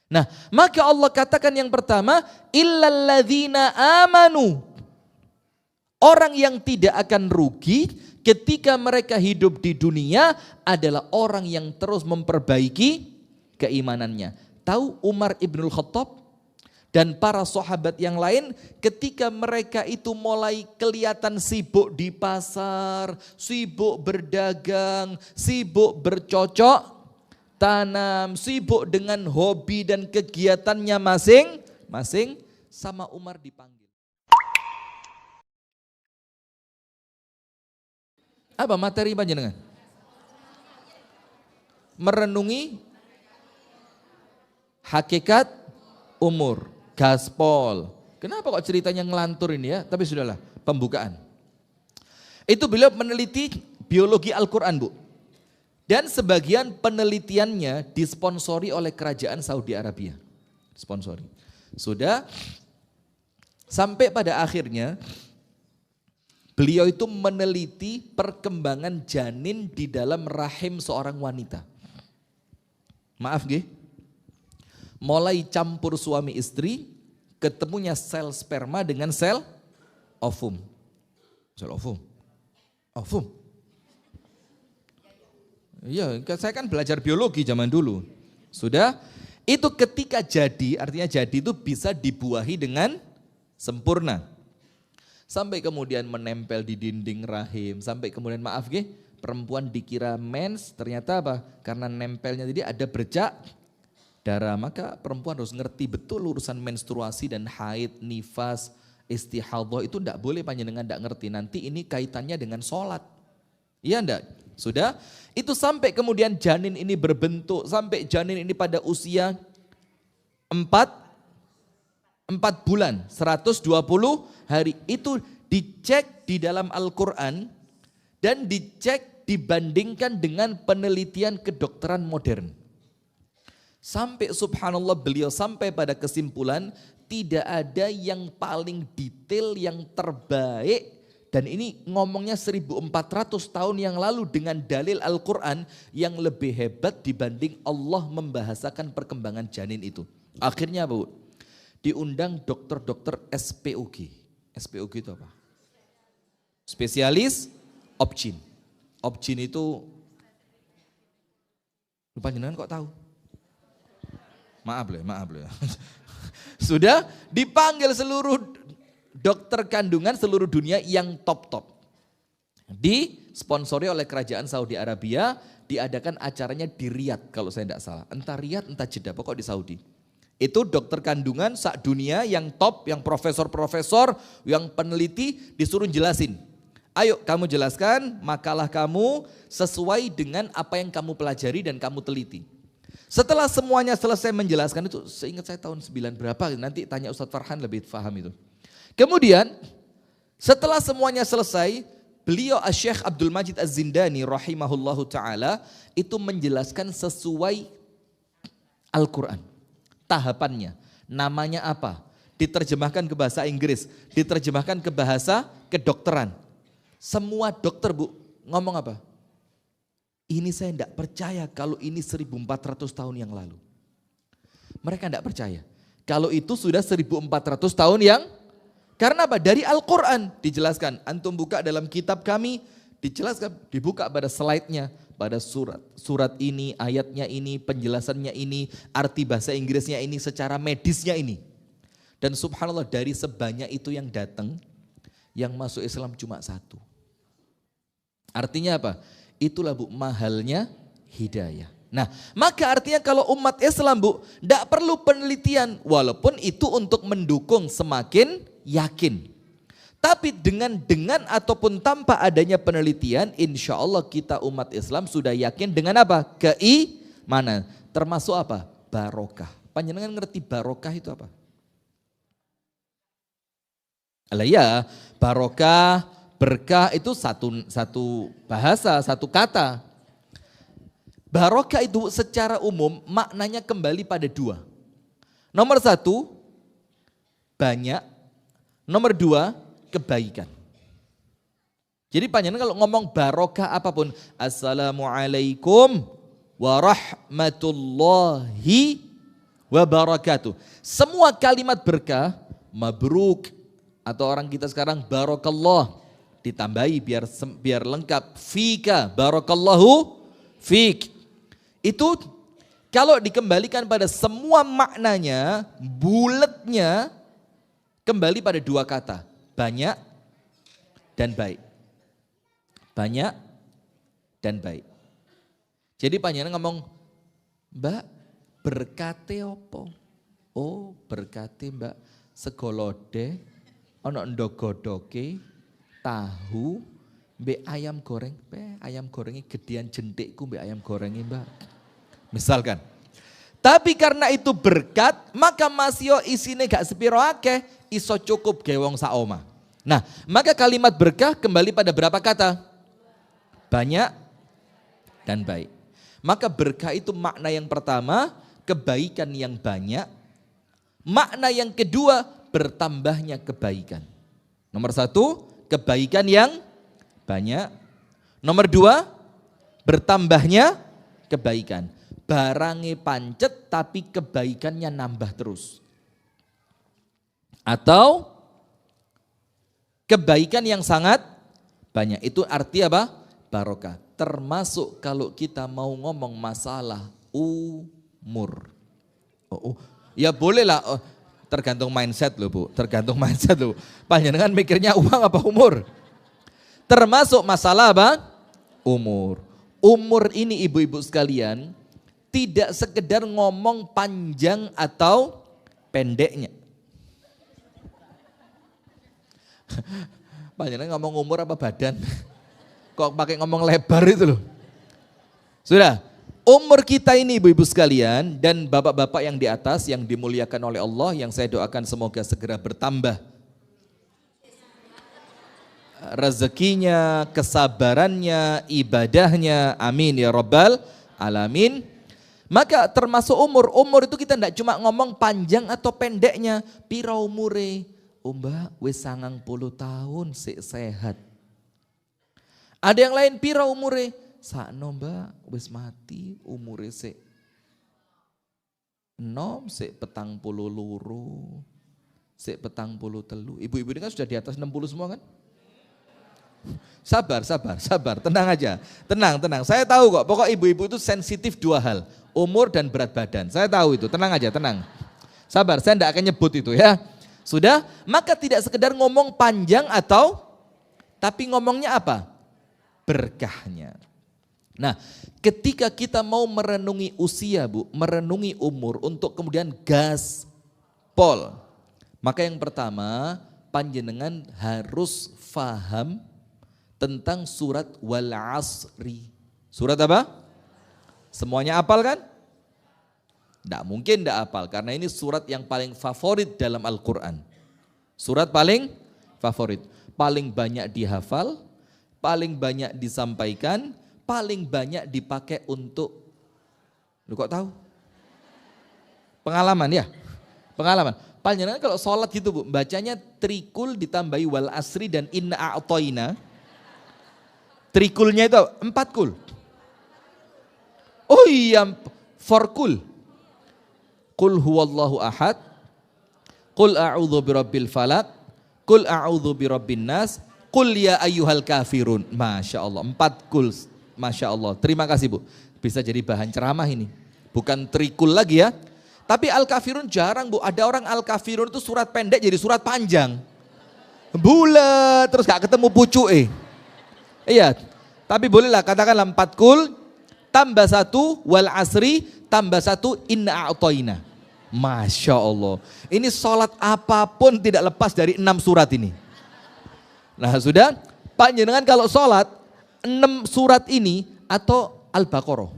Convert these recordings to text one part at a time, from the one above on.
Nah, maka Allah katakan yang pertama, illalladzina amanu. Orang yang tidak akan rugi ketika mereka hidup di dunia adalah orang yang terus memperbaiki keimanannya. Tahu Umar ibnul Khattab dan para sahabat yang lain ketika mereka itu mulai kelihatan sibuk di pasar, sibuk berdagang, sibuk bercocok tanam, sibuk dengan hobi dan kegiatannya masing-masing, sama Umar dipanggil. Apa materi panjenengan? Merenungi hakikat umur, gaspol. Kenapa kok ceritanya ngelantur ini ya? Tapi sudahlah, pembukaan. Itu beliau meneliti biologi Al-Quran, Bu. Dan sebagian penelitiannya disponsori oleh kerajaan Saudi Arabia. Sponsori. Sudah sampai pada akhirnya beliau itu meneliti perkembangan janin di dalam rahim seorang wanita. Maaf nggih. Mulai campur suami istri, ketemunya sel sperma dengan sel ovum. Sel ovum. Ovum. Iya, saya kan belajar biologi zaman dulu. Sudah, itu ketika jadi, artinya jadi itu bisa dibuahi dengan sempurna. Sampai kemudian menempel di dinding rahim, sampai kemudian maaf nggih, perempuan dikira mens, ternyata apa? Karena nempelnya jadi ada bercak darah, maka perempuan harus ngerti betul urusan menstruasi dan haid, nifas, istihadhah itu enggak boleh panjenengan enggak ngerti. Nanti ini kaitannya dengan sholat. Iya enggak? Sudah? Itu sampai kemudian janin ini berbentuk, sampai janin ini pada usia 4 bulan, 120 hari itu dicek di dalam Al-Quran dan dicek dibandingkan dengan penelitian kedokteran modern. Sampai subhanallah beliau sampai pada kesimpulan tidak ada yang paling detail, yang terbaik, dan ini ngomongnya 1400 tahun yang lalu dengan dalil Al-Quran yang lebih hebat dibanding Allah membahasakan perkembangan janin itu. Akhirnya Bu, diundang dokter-dokter SPOG. SPOG itu apa? Spesialis Obgyn. Obgyn itu, lupa jenengan kok tahu? Maaf loh. Sudah dipanggil seluruh dokter kandungan seluruh dunia yang top-top. Disponsori oleh kerajaan Saudi Arabia, diadakan acaranya di Riyadh kalau saya tidak salah. Entah Riyadh, entah Jeddah, pokok di Saudi. Itu dokter kandungan sak dunia yang top, yang profesor-profesor, yang peneliti disuruh jelasin. Ayo kamu jelaskan makalah kamu sesuai dengan apa yang kamu pelajari dan kamu teliti. Setelah semuanya selesai menjelaskan itu, seingat saya tahun 9 berapa, nanti tanya Ustadz Farhan lebih paham itu. Kemudian setelah semuanya selesai, beliau Syekh Abdul Majid Az-Zindani rahimahullahu ta'ala itu menjelaskan sesuai Al-Quran. Tahapannya, namanya apa, diterjemahkan ke bahasa Inggris, diterjemahkan ke bahasa kedokteran. Semua dokter Bu ngomong apa? Ini saya tidak percaya kalau ini 1400 tahun yang lalu. Mereka tidak percaya. Kalau itu sudah 1400 tahun yang, karena apa? Dari Al-Quran dijelaskan. Antum buka dalam kitab kami, dijelaskan, dibuka pada slide-nya. Pada surat ini, ayatnya ini, penjelasannya ini, arti bahasa Inggrisnya ini, secara medisnya ini. Dan subhanallah dari sebanyak itu yang datang, yang masuk Islam cuma 1. Artinya apa? Itulah Bu mahalnya hidayah. Nah maka artinya kalau umat Islam Bu tidak perlu penelitian, walaupun itu untuk mendukung semakin yakin. Tapi dengan ataupun tanpa adanya penelitian, insya Allah kita umat Islam sudah yakin dengan apa? Keimanan. Termasuk apa? Barokah. Panjenengan ngerti barokah itu apa? Alah ya, barokah, berkah itu satu bahasa, satu kata. Barokah itu secara umum maknanya kembali pada 2. Nomor 1, banyak. Nomor 2, kebaikan. Jadi panjenengan kalau ngomong barokah apapun, assalamualaikum warahmatullahi wabarakatuh. Semua kalimat berkah, mabruk, atau orang kita sekarang barakallah, ditambahi biar lengkap, fika, barakallahu fik. Itu kalau dikembalikan pada semua maknanya, bulatnya kembali pada dua kata, banyak dan baik. Banyak dan baik. Jadi panjenengan ngomong, Mbak, berkate opo? Oh, berkate Mbak segolode, ono ndogodoke, tahu, mbek ayam goreng. Ayam gorengnya gedean jentikku mbek ayam gorengnya Mbak. Misalkan. Tapi karena itu berkat, maka masih isine gak sepiro akeh, iso cukup gawe wong sak omah. Nah, maka kalimat berkah kembali pada berapa kata? Banyak dan baik. Maka berkah itu makna yang pertama, kebaikan yang banyak. Makna yang kedua, bertambahnya kebaikan. Nomor satu, kebaikan yang banyak. Nomor dua, bertambahnya kebaikan. Barangnya pancet tapi kebaikannya nambah terus. Atau kebaikan yang sangat banyak. Itu arti apa? Barokah. Termasuk kalau kita mau ngomong masalah umur. Ya boleh lah, tergantung mindset loh Bu. Tergantung mindset loh. Panjenengan mikirnya uang apa umur? Termasuk masalah apa? Umur. Umur ini ibu-ibu sekalian, tidak sekedar ngomong panjang atau pendeknya. Panjenengan ngomong umur apa badan? Kok pakai ngomong lebar itu loh. Sudah, umur kita ini ibu-ibu sekalian dan bapak-bapak yang di atas yang dimuliakan oleh Allah, yang saya doakan semoga segera bertambah rezekinya, kesabarannya, ibadahnya, amin ya rabbal alamin. Maka termasuk umur itu kita tidak cuma ngomong panjang atau pendeknya. Pira umure? Mbak wis 90 tahun sik sehat. Ada yang lain pira umure? Sakno Mbak wis mati umure sik enom sik 40 loro. Sik 40 telu. Ibu-ibu ini kan sudah di atas 60 semua kan? Sabar, tenang aja. Tenang. Saya tahu kok, pokok ibu-ibu itu sensitif dua hal. Umur dan berat badan, saya tahu itu, tenang aja, tenang. Sabar, saya tidak akan nyebut itu ya. Sudah, maka tidak sekedar ngomong panjang atau, tapi ngomongnya apa? Berkahnya. Nah, ketika kita mau merenungi usia Bu, merenungi umur untuk kemudian gaspol. Maka yang pertama, panjenengan harus faham tentang surat wal asri. Surat apa? Semuanya hafal kan? Tidak mungkin tidak hafal karena ini surat yang paling favorit dalam Al-Quran. Surat paling favorit, paling banyak dihafal, paling banyak disampaikan, paling banyak dipakai untuk, lu kok tahu? Pengalaman ya? Pengalaman. Panjenengan kalau sholat gitu Bu, bacanya trikul ditambahi wal asri dan inna a'toina. Trikulnya itu 4 kul. Oh iya, 4 kul. Qul huwallahu ahad, qul a'udzu birabbil falaq, qul a'udzu birabbin nas, qul ya ayyuhal kafirun. Masya Allah, 4 kul. Masya Allah, terima kasih Bu. Bisa jadi bahan ceramah ini. Bukan trikul lagi ya. Tapi Al-Kafirun jarang Bu, ada orang Al-Kafirun itu surat pendek jadi surat panjang. Bulat, terus gak ketemu pucuke. Iya, tapi bolehlah katakanlah 4 kul, tambah 1 wal asri, tambah 1 inna a'toina. Masya Allah, ini sholat apapun tidak lepas dari 6 surat ini. Nah sudah, panjenengan kalau sholat 6 surat ini atau Al-Baqarah.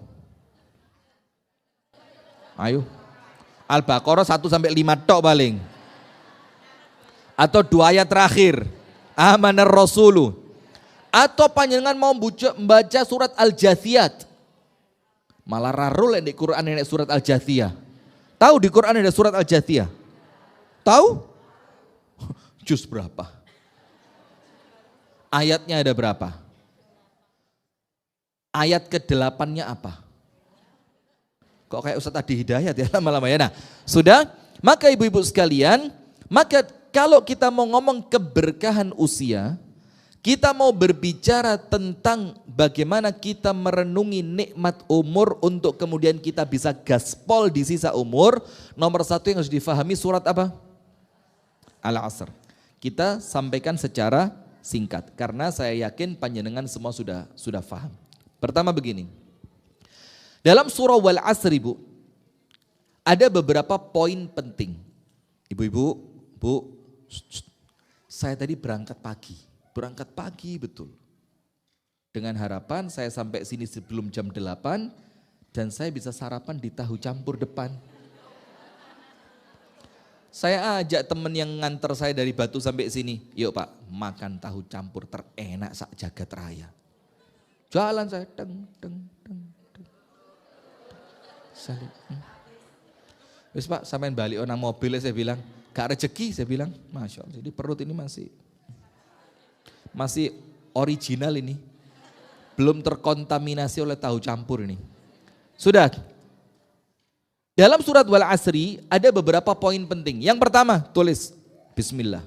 Ayo. Al-Baqarah 1-5 tok paling. Atau 2 ayat terakhir. Amanar Rasulu. Atau panjenengan mau membaca surat Al-Jathiyat. Malah rarul di Quran ini surat Al-Jathiyah. Tahu di Quran ada surat Al-Jathiyah? Tahu? Juz berapa? Ayatnya ada berapa? Ayat ke-8-nya apa? Kok kayak Ustadz Adi Hidayat ya lama-lama ya. Nah, sudah, maka ibu-ibu sekalian, maka kalau kita mau ngomong keberkahan usia, kita mau berbicara tentang bagaimana kita merenungi nikmat umur untuk kemudian kita bisa gaspol di sisa umur. Nomor satu yang harus difahami surat apa? Al-Asr. Kita sampaikan secara singkat karena saya yakin panjenengan semua sudah paham. Pertama begini. Dalam surah Wal Asr, Ibu, ada beberapa poin penting. Ibu-ibu, Bu, saya tadi berangkat pagi betul. Dengan harapan saya sampai sini sebelum jam 8 dan saya bisa sarapan di tahu campur depan. Saya ajak temen yang nganter saya dari Batu sampai sini, yuk Pak, makan tahu campur terenak sak jagat raya. Jalan saya, deng. Wis Pak, sampean balik nang mobil saya bilang, gak rezeki saya bilang, Masya Allah, jadi perut ini masih original ini, belum terkontaminasi oleh tahu campur ini. Sudah, dalam surat Wal Asri ada beberapa poin penting. Yang pertama, tulis Bismillah.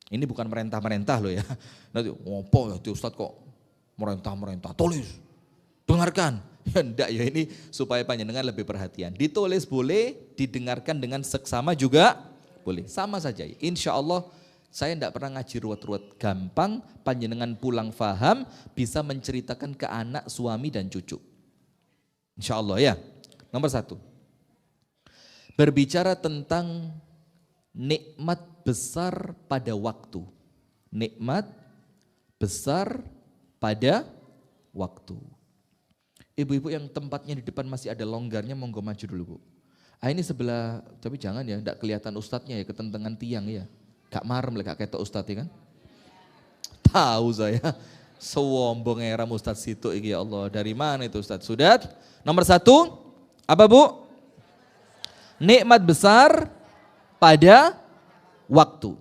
Ini bukan merentah-merentah loh ya. Nanti ngopo ya Ustadz kok merentah-merentah, tulis, dengarkan. Ya enggak ya, ini supaya panjenengan lebih perhatian. Ditulis boleh, didengarkan dengan seksama juga boleh. Sama saja. Insya Allah saya enggak pernah ngaji ruwet-ruwet. Gampang, panjenengan pulang faham, bisa menceritakan ke anak, suami dan cucu. Insya Allah ya. Nomor satu. Berbicara tentang nikmat besar pada waktu. Nikmat besar pada waktu. Ibu-ibu yang tempatnya di depan masih ada longgarnya, monggo maju dulu Bu. Ini sebelah, tapi jangan ya, enggak kelihatan ustadznya ya, ketentengan tiang ya. Gak marem lah, gak ketok ustadz ya kan. Tahu saya, sewombong era ustadz situ ya Allah. Dari mana itu ustadz? Sudah, nomor satu, apa Bu? Nikmat besar pada waktu.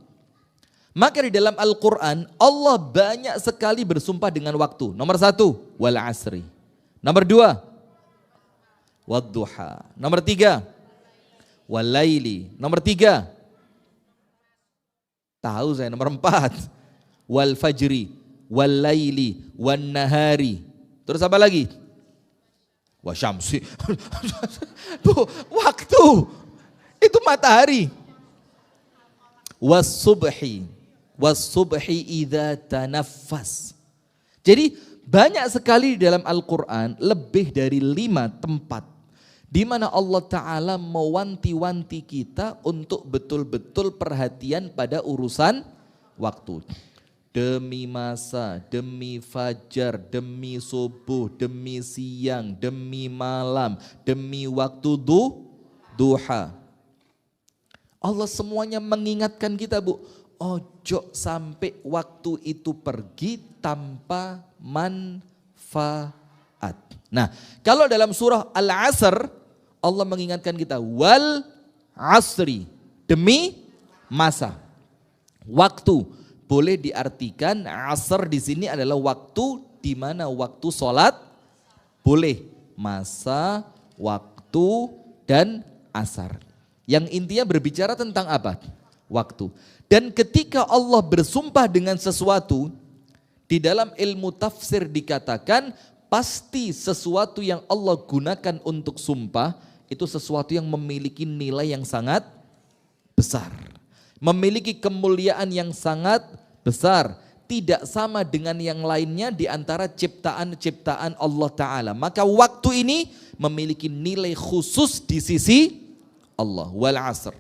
Maka di dalam Al-Quran, Allah banyak sekali bersumpah dengan waktu. Nomor satu, wal asri. Nomor dua, wadduha. Nomor tiga, walaili. Nomor tiga, tahu saya. Nomor empat, wal fajri, walaili, wan nahari. Terus apa lagi? Wasyamsi. Bu, waktu. Itu matahari. Was-subhi idza tanaffas. Jadi banyak sekali di dalam Al-Quran, lebih dari 5 tempat di mana Allah Ta'ala mewanti-wanti kita untuk betul-betul perhatian pada urusan waktu. Demi masa, demi fajar, demi subuh, demi siang, demi malam, demi waktu duha. Allah semuanya mengingatkan kita Bu, ojo sampai waktu itu pergi tanpa manfaat. Nah, kalau dalam surah Al-Asr Allah mengingatkan kita wal asri, demi masa. Waktu boleh diartikan asr di sini adalah waktu di mana waktu sholat boleh, masa, waktu dan asar. Yang intinya berbicara tentang apa? Waktu. Dan ketika Allah bersumpah dengan sesuatu, di dalam ilmu tafsir dikatakan pasti sesuatu yang Allah gunakan untuk sumpah itu sesuatu yang memiliki nilai yang sangat besar. Memiliki kemuliaan yang sangat besar. Tidak sama dengan yang lainnya di antara ciptaan-ciptaan Allah Ta'ala. Maka waktu ini memiliki nilai khusus di sisi Allah. Wal asr.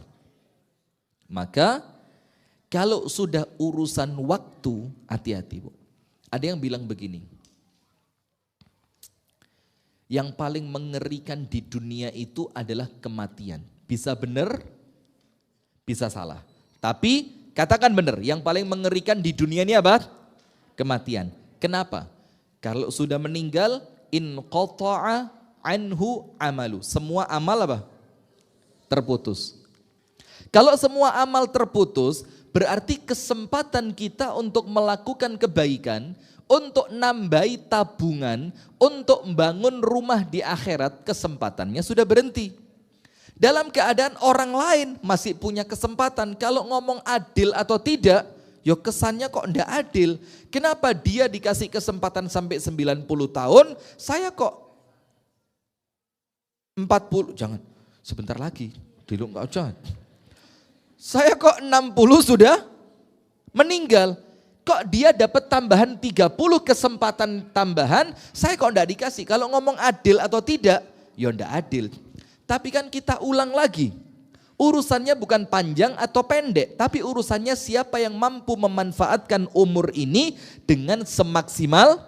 Maka kalau sudah urusan waktu, hati-hati Bu. Ada yang bilang begini, yang paling mengerikan di dunia itu adalah kematian. Bisa benar, bisa salah. Tapi katakan benar, yang paling mengerikan di dunia ini apa? Kematian. Kenapa? Kalau sudah meninggal, inqata'a anhu amalu. Semua amal apa? Terputus. Kalau semua amal terputus, Berarti kesempatan kita untuk melakukan kebaikan, untuk nambahi tabungan, untuk membangun rumah di akhirat, kesempatannya sudah berhenti. Dalam keadaan orang lain masih punya kesempatan, kalau ngomong adil atau tidak, yo kesannya kok ndak adil. Kenapa dia dikasih kesempatan sampai 90 tahun, saya kok 40, jangan, sebentar lagi, dulu enggak usah. Saya kok 60 sudah meninggal. Kok dia dapat tambahan 30 kesempatan tambahan, saya kok enggak dikasih. Kalau ngomong adil atau tidak, ya enggak adil. Tapi kan kita ulang lagi. Urusannya bukan panjang atau pendek, tapi urusannya siapa yang mampu memanfaatkan umur ini dengan semaksimal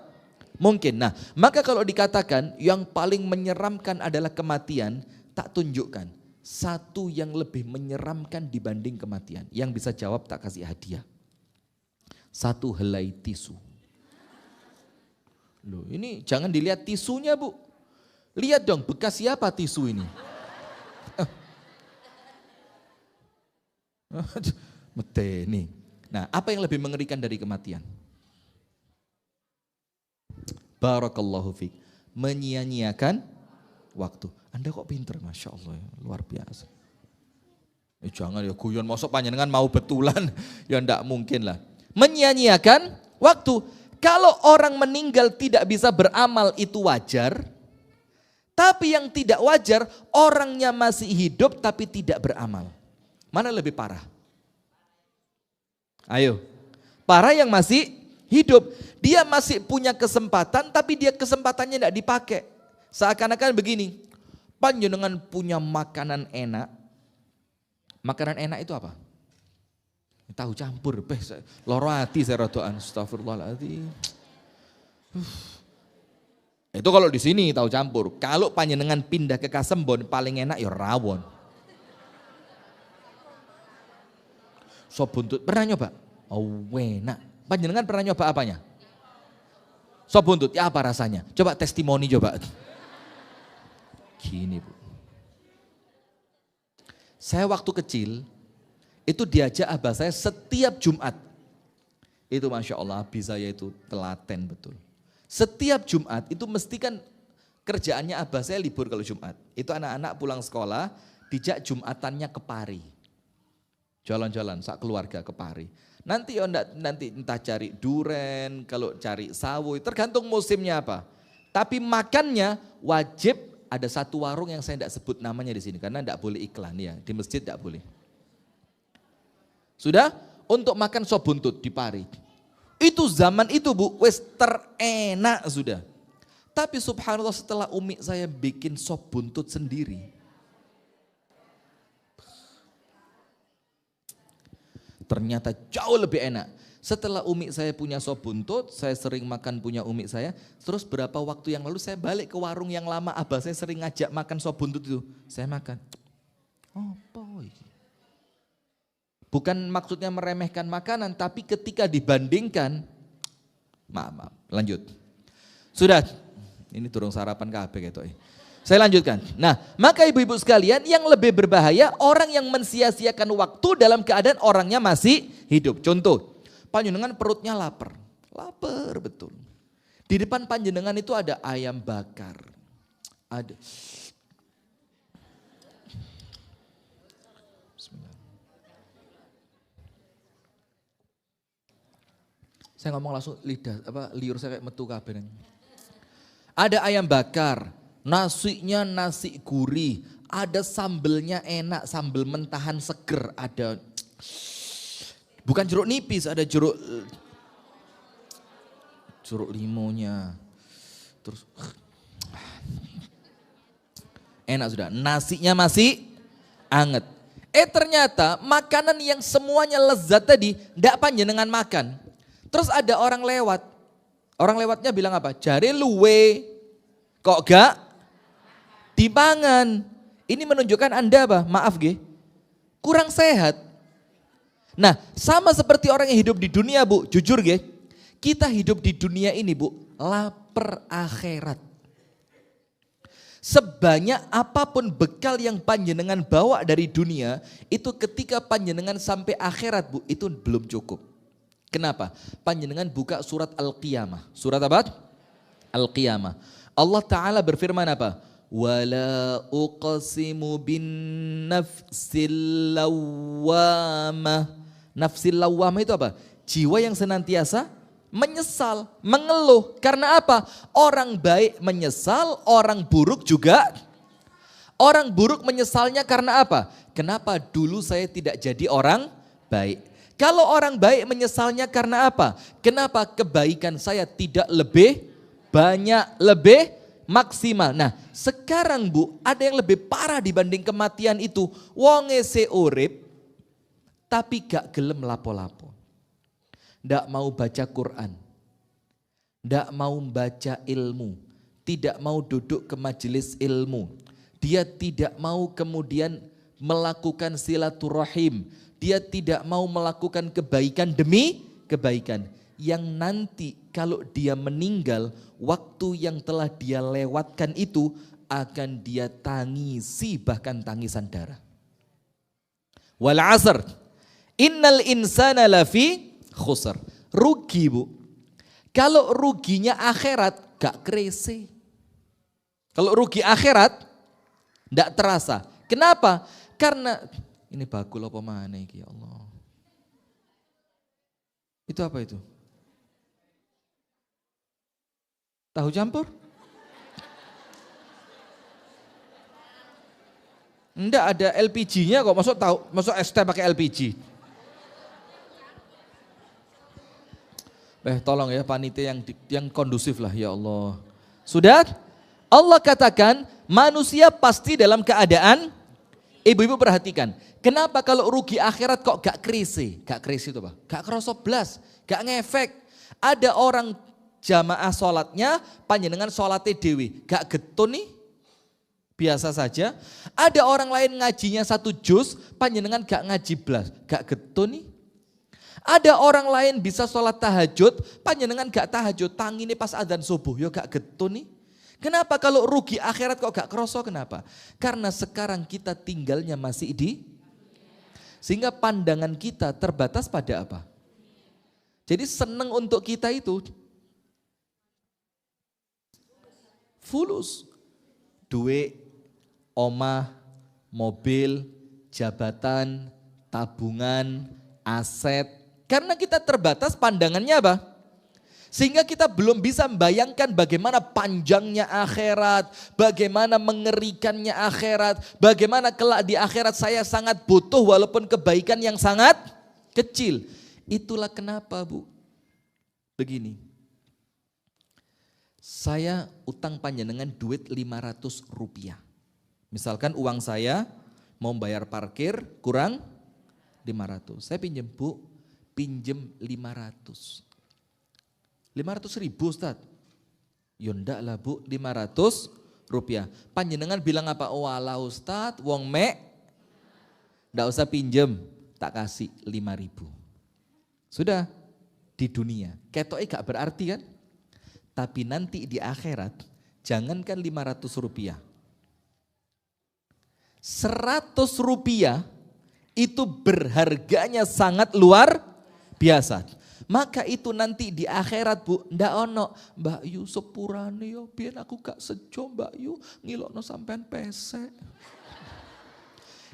mungkin. Nah, maka kalau dikatakan yang paling menyeramkan adalah kematian, tak tunjukkan satu yang lebih menyeramkan dibanding kematian. Yang bisa jawab tak kasih hadiah. Satu helai tisu. Loh, ini jangan dilihat tisunya, Bu. Lihat dong bekas siapa tisu ini. Meteni. Nah, apa yang lebih mengerikan dari kematian? Barakallahu fiik. Menyia-nyiakan waktu. Anda kok pinter, Masya Allah, ya. Luar biasa. Jangan ya guyon, masuk panjenengan mau betulan, ya enggak mungkin lah. Menyia-nyiakan waktu. Kalau orang meninggal tidak bisa beramal itu wajar. Tapi yang tidak wajar, orangnya masih hidup tapi tidak beramal. Mana lebih parah? Ayo, parah yang masih hidup. Dia masih punya kesempatan tapi dia kesempatannya tidak dipakai. Seakan-akan begini, panjenengan punya makanan enak. Makanan enak itu apa? Tahu campur, loro hati saya rodoan, astagfirullahaladzim. Itu kalau di sini tahu campur. Kalau panjenengan pindah ke Kasembon paling enak ya rawon. Sop buntut pernah nyoba? Oh enak. Panjenengan pernah nyoba apanya? Sop buntut, ya apa rasanya? Coba testimoni coba. Gini Bu. Saya waktu kecil itu diajak abah saya setiap Jumat. Itu Masya Allah abis saya itu telaten betul. Setiap Jumat itu mesti kan kerjaannya abah saya libur kalau Jumat. Itu anak-anak pulang sekolah dijak Jumatannya ke Pari. Jalan-jalan sak keluarga ke Pari. Nanti entah cari duren, kalau cari sawo, tergantung musimnya apa. Tapi makannya wajib ada satu warung yang saya tidak sebut namanya di sini karena tidak boleh iklan ya, di masjid tidak boleh. Sudah untuk makan sop buntut di Pari. Itu zaman itu Bu, wes terenak sudah. Tapi subhanallah setelah umi saya bikin sop buntut sendiri. Ternyata jauh lebih enak. Setelah umi saya punya sop buntut, saya sering makan punya umi saya. Terus berapa waktu yang lalu saya balik ke warung yang lama, abah saya sering ngajak makan sop buntut itu. Saya makan. Oh boy. Bukan maksudnya meremehkan makanan, tapi ketika dibandingkan, maaf, lanjut. Sudah, ini turun sarapan kabeh gitu. Saya lanjutkan. Nah, maka ibu-ibu sekalian yang lebih berbahaya orang yang mensia-siakan waktu dalam keadaan orangnya masih hidup. Contoh, panjenengan perutnya lapar. Lapar betul. Di depan panjenengan itu ada ayam bakar. Ada. Bismillah. Saya ngomong langsung liur saya kayak metu kabeh. Ada ayam bakar. Nasinya nasi gurih, ada sambelnya enak, sambel mentahan seger, ada bukan jeruk nipis, ada jeruk limonya. Terus enak sudah, nasinya masih anget. Ternyata makanan yang semuanya lezat tadi ndak panjenengan makan. Terus ada orang lewat. Orang lewatnya bilang apa? Jare luwe. Kok gak dipangan? Ini menunjukkan Anda apa? Maaf ge, kurang sehat. Nah, sama seperti orang yang hidup di dunia Bu, jujur ge, kita hidup di dunia ini Bu, lapar akhirat. Sebanyak apapun bekal yang panjenengan bawa dari dunia, itu ketika panjenengan sampai akhirat Bu, itu belum cukup. Kenapa? Panjenengan buka surat Al-Qiyamah. Surat apa? Al-Qiyamah. Allah Ta'ala berfirman apa? Wala uqsimu bin nafsil lawwamah. Nafsil lawwamah itu apa? Jiwa yang senantiasa menyesal, mengeluh. Karena apa? Orang baik menyesal, orang buruk juga. Orang buruk menyesalnya karena apa? Kenapa dulu saya tidak jadi orang baik? Kalau orang baik menyesalnya karena apa? Kenapa kebaikan saya tidak lebih banyak, lebih maksimal? Nah, sekarang Bu, ada yang lebih parah dibanding kematian itu. Wonge se urip tapi gak gelem lapo-lapo. Ndak mau baca Quran, ndak mau baca ilmu, tidak mau duduk ke majelis ilmu. Dia tidak mau kemudian melakukan silaturahim. Dia tidak mau melakukan kebaikan demi kebaikan. Yang nanti kalau dia meninggal, waktu yang telah dia lewatkan itu akan dia tangisi, bahkan tangisan darah. Wal asr, innal insana lafi khusr. Rugi Bu. Kalau ruginya akhirat gak krese. Kalau rugi akhirat gak terasa. Kenapa? Karena ini bakul apa mana iki ya Allah. Itu apa itu? Tahu campur? Enggak ada LPG-nya kok. Masuk es teh pakai LPG. Tolong ya panitia yang kondusif lah ya Allah. Sudah? Allah katakan manusia pasti dalam keadaan, ibu-ibu perhatikan. Kenapa kalau rugi akhirat kok gak krisi? Gak krisi itu apa? Gak kerasa blas, gak ngefek. Ada orang jamaah sholatnya, panjenengan sholatnya dewi. Gak getun nih? Biasa saja. Ada orang lain ngajinya 1 juz, panjenengan gak ngaji blas. Gak getun nih? Ada orang lain bisa sholat tahajud, panjenengan gak tahajud, tangini pas adzan subuh, yo gak getun nih. Kenapa kalau rugi akhirat kok gak kroso, kenapa? Karena sekarang kita tinggalnya masih sehingga pandangan kita terbatas pada apa? Jadi seneng untuk kita itu fulus, duit, omah, mobil, jabatan, tabungan, aset. Karena kita terbatas pandangannya apa? Sehingga kita belum bisa membayangkan bagaimana panjangnya akhirat, bagaimana mengerikannya akhirat, bagaimana kelak di akhirat saya sangat butuh walaupun kebaikan yang sangat kecil. Itulah kenapa Bu. Begini, saya utang panjenengan duit 500 rupiah. Misalkan uang saya mau bayar parkir kurang 500. Saya pinjem Bu, pinjem 500. 500 ribu Ustaz. Ya ndak lah Bu, 500 rupiah. Panjenengan bilang apa? Oh ala Ustaz, wong mek. Ndak usah pinjem, tak kasih 5.000. Sudah di dunia. Ketoknya gak berarti kan? Tapi nanti di akhirat, jangankan 500 rupiah. 100 rupiah itu berharganya sangat luar biasa. Maka itu nanti di akhirat Bu, ndak ono Mbak Yu sepurane yo, biar aku gak sejo Mbak Yu, ngilokno sampean pesek.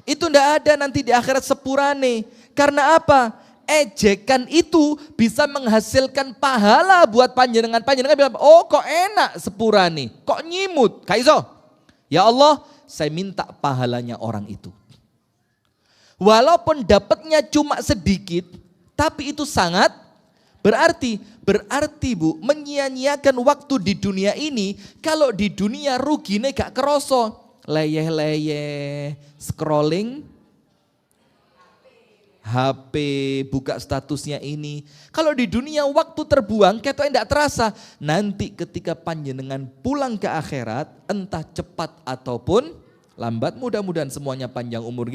Itu ndak ada nanti di akhirat sepurane. Karena apa? Ejekan itu bisa menghasilkan pahala buat panjenengan. Panjenengan bilang, oh kok enak sepurane, kok nyimut, kaiso. Ya Allah, saya minta pahalanya orang itu. Walaupun dapatnya cuma sedikit, tapi itu sangat berarti Bu, menyia-nyiakan waktu di dunia ini. Kalau di dunia rugine gak keroso, leyeh-leyeh, scrolling HP, buka statusnya ini. Kalau di dunia waktu terbuang, ketoknya tidak terasa. Nanti ketika panjenengan pulang ke akhirat, entah cepat ataupun lambat, mudah-mudahan semuanya panjang umur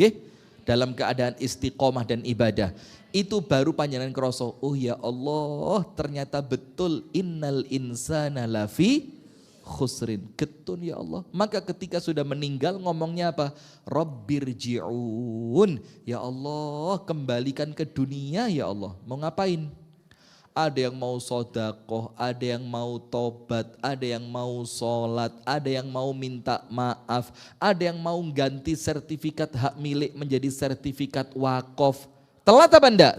dalam keadaan istiqomah dan ibadah. Itu baru panjenengan kroso, oh ya Allah ternyata betul innal insana lafi khusrin. Getun ya Allah. Maka ketika sudah meninggal ngomongnya apa? Rabbirji'un. Ya Allah, kembalikan ke dunia ya Allah. Mau ngapain? Ada yang mau sodakoh, ada yang mau tobat, ada yang mau sholat, ada yang mau minta maaf, ada yang mau ganti sertifikat hak milik menjadi sertifikat wakaf. Telat apa enggak?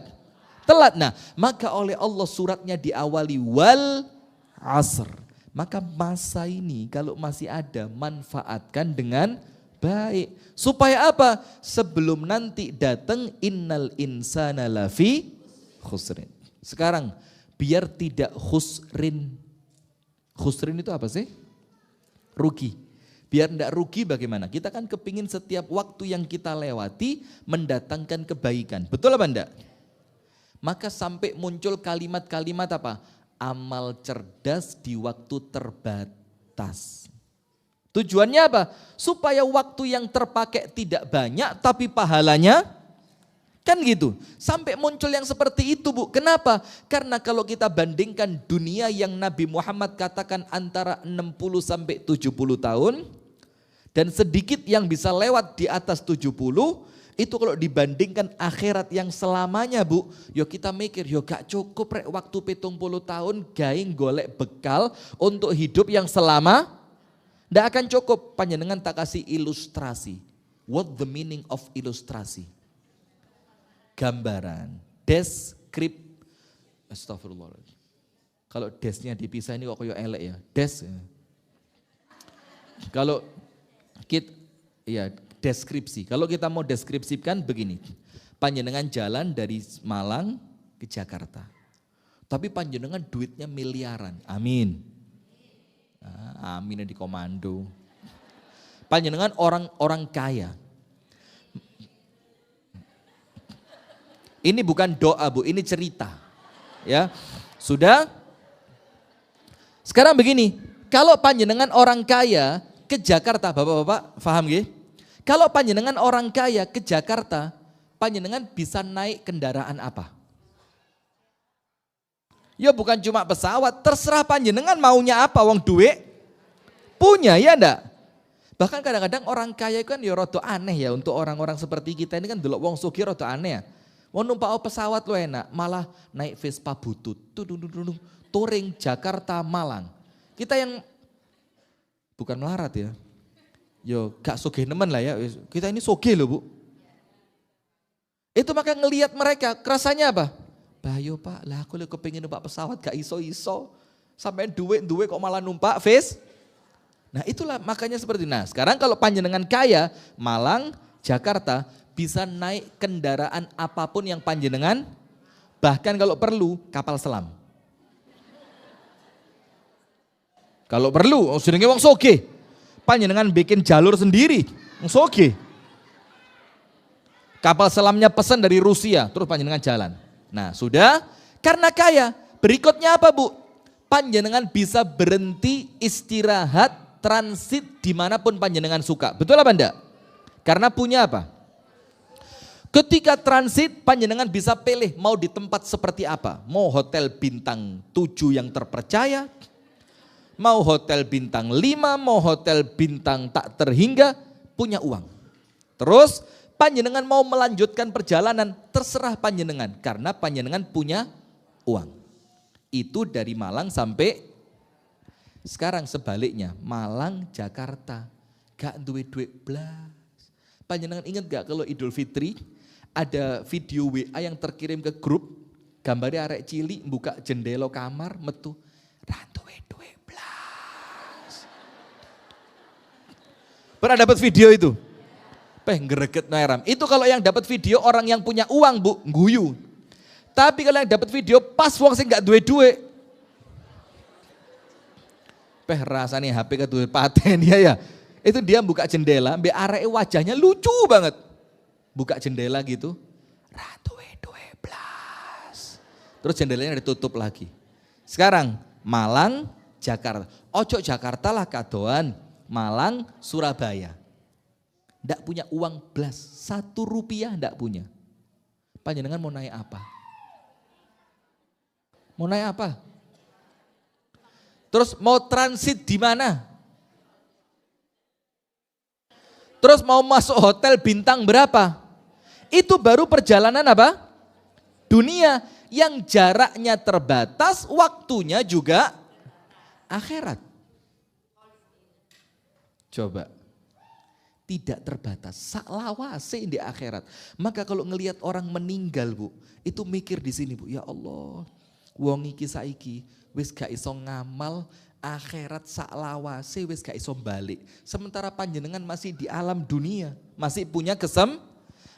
Telat. Nah, maka oleh Allah suratnya diawali wal asr. Maka masa ini kalau masih ada, manfaatkan dengan baik. Supaya apa? Sebelum nanti datang innal insana lafi khusrin. Sekarang biar tidak khusrin. Khusrin itu apa sih? Rugi. Biar tidak rugi bagaimana? Kita kan kepingin setiap waktu yang kita lewati mendatangkan kebaikan. Betul apa enggak? Maka sampai muncul kalimat-kalimat apa? Amal cerdas di waktu terbatas. Tujuannya apa? Supaya waktu yang terpakai tidak banyak tapi pahalanya kan gitu. Sampai muncul yang seperti itu Bu. Kenapa? Karena kalau kita bandingkan dunia yang Nabi Muhammad katakan antara 60 sampai 70 tahun. Dan sedikit yang bisa lewat di atas 70. Itu kalau dibandingkan akhirat yang selamanya Bu. Yo kita mikir, yo gak cukup rek waktu 70 tahun gaing golek bekal untuk hidup yang selama. Nggak akan cukup. Panjenengan tak kasih ilustrasi. What the meaning of ilustrasi? Gambaran, deskrip, astagfirullahaladzim. Kalau desnya dipisah ini kok kayak elek ya, des. Ya. Kalau kita, ya deskripsi. Kalau kita mau deskripsikan begini, panjenengan jalan dari Malang ke Jakarta, tapi panjenengan duitnya miliaran, amin. Nah, amin di komando. Panjenengan orang kaya. Ini bukan doa Bu, ini cerita. Ya, sudah. Sekarang begini, kalau panjenengan orang kaya ke Jakarta, Bapak-bapak, paham nggih? Kalau panjenengan orang kaya ke Jakarta, panjenengan bisa naik kendaraan apa? Ya bukan cuma pesawat, terserah panjenengan maunya apa, wong duit punya ya ndak? Bahkan kadang-kadang orang kaya kan ya rada aneh ya untuk orang-orang seperti kita ini kan delok wong sugih rada aneh ya. Mau numpak pesawat lo enak, malah naik Vespa butut, touring Jakarta Malang. Kita yang bukan melarat ya, yo gak sogeh nemen lah ya, kita ini sogeh loh Bu. Itu maka ngelihat mereka, kerasanya apa? Bayo Pak, lah aku lagi kepingin numpak pesawat gak iso-iso, sampai duit kok malah numpak Vespa. Nah itulah makanya seperti itu. Nah sekarang kalau panjenengan kaya, Malang, Jakarta, bisa naik kendaraan apapun yang panjenengan, bahkan kalau perlu kapal selam. Kalau perlu, sedangnya wong soge, panjenengan bikin jalur sendiri, wong soge. Kapal selamnya pesan dari Rusia, terus panjenengan jalan. Nah sudah, karena kaya, berikutnya apa Bu? Panjenengan bisa berhenti istirahat, transit dimanapun panjenengan suka. Betul apa enggak? Karena punya apa? Ketika transit panjenengan bisa pilih mau di tempat seperti apa. Mau hotel bintang 7 yang terpercaya, mau hotel bintang 5, mau hotel bintang tak terhingga, punya uang. Terus panjenengan mau melanjutkan perjalanan, terserah panjenengan karena panjenengan punya uang. Itu dari Malang sampai sekarang sebaliknya, Malang Jakarta, gak duit blas. Panjenengan ingat gak kalau Idul Fitri ada video WA yang terkirim ke grup, gambarnya arek cilik buka jendela kamar metu duwe blas. Pernah dapat video itu? Nggereget neram. Itu kalau yang dapat video orang yang punya uang Bu, guyu. Tapi kalau yang dapat video pas wong sing gak duwe. Rasanya HP ke duwe paten ya. Itu dia buka jendela, mbak arek wajahnya lucu banget. Buka jendela gitu, duwe blas. Terus jendelanya ditutup lagi. Sekarang Malang, Jakarta. Ojo Jakarta lah kadoan, Malang, Surabaya. Ndak punya uang blas, 1 rupiah ndak punya. Panjenengan mau naik apa? Mau naik apa? Terus mau transit di mana? Terus mau masuk hotel bintang berapa? Itu baru perjalanan apa? Dunia yang jaraknya terbatas, waktunya juga akhirat. Coba. Tidak terbatas, saklawase di akhirat. Maka kalau ngelihat orang meninggal Bu, itu mikir di sini Bu, ya Allah, wong iki saiki wis gak iso ngamal, akhirat saklawase wis gak iso balik. Sementara panjenengan masih di alam dunia, masih punya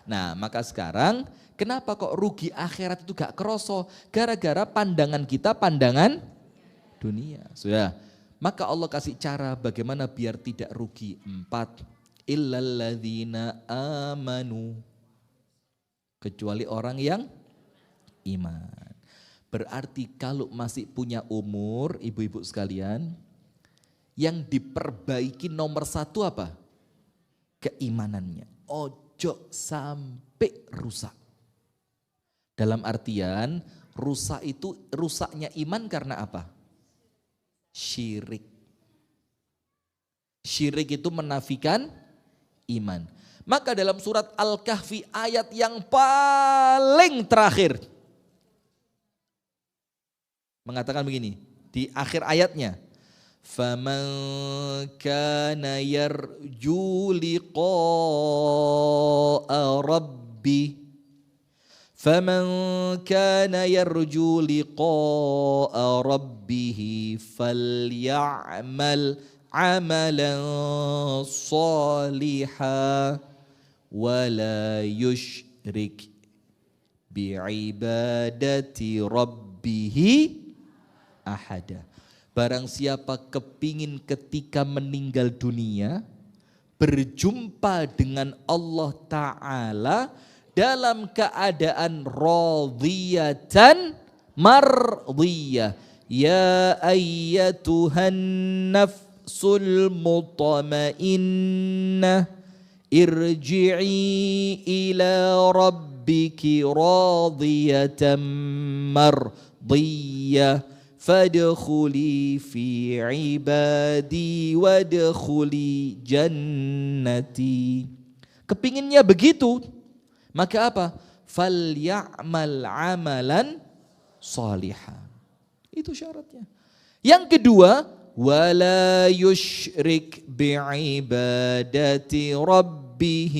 Nah maka sekarang kenapa kok rugi akhirat itu gak kroso? Gara-gara pandangan kita pandangan dunia. Sudah, maka Allah kasih cara bagaimana biar tidak rugi. 4. Illalladzina amanu, kecuali orang yang iman. Berarti kalau masih punya umur, ibu-ibu sekalian, yang diperbaiki nomor 1 apa? Keimanannya. Ojo sampai rusak. Dalam artian rusak itu, rusaknya iman karena apa? Syirik. Syirik itu menafikan iman. Maka dalam surat Al-Kahfi ayat yang paling terakhir mengatakan begini, di akhir ayatnya, faman kana yarju liqa'a rabbi faman kana yarju liqa'a rabbih falya'mal amalan salihan wala yushrik bi'ibadati rabbihi ahada. Barang siapa kepingin ketika meninggal dunia berjumpa dengan Allah Ta'ala dalam keadaan radiyatan mardiyah. Ya ayyatuhan nafsul mutmainnah irji'i ila rabbiki radiyatan mardiyah fadkhuli fi ibadi wadkhuli jannati. Kepinginnya begitu, maka apa? Falyamal amalan salihah. Itu syaratnya. Yang kedua, wala yusyrik bi'ibadati rabbih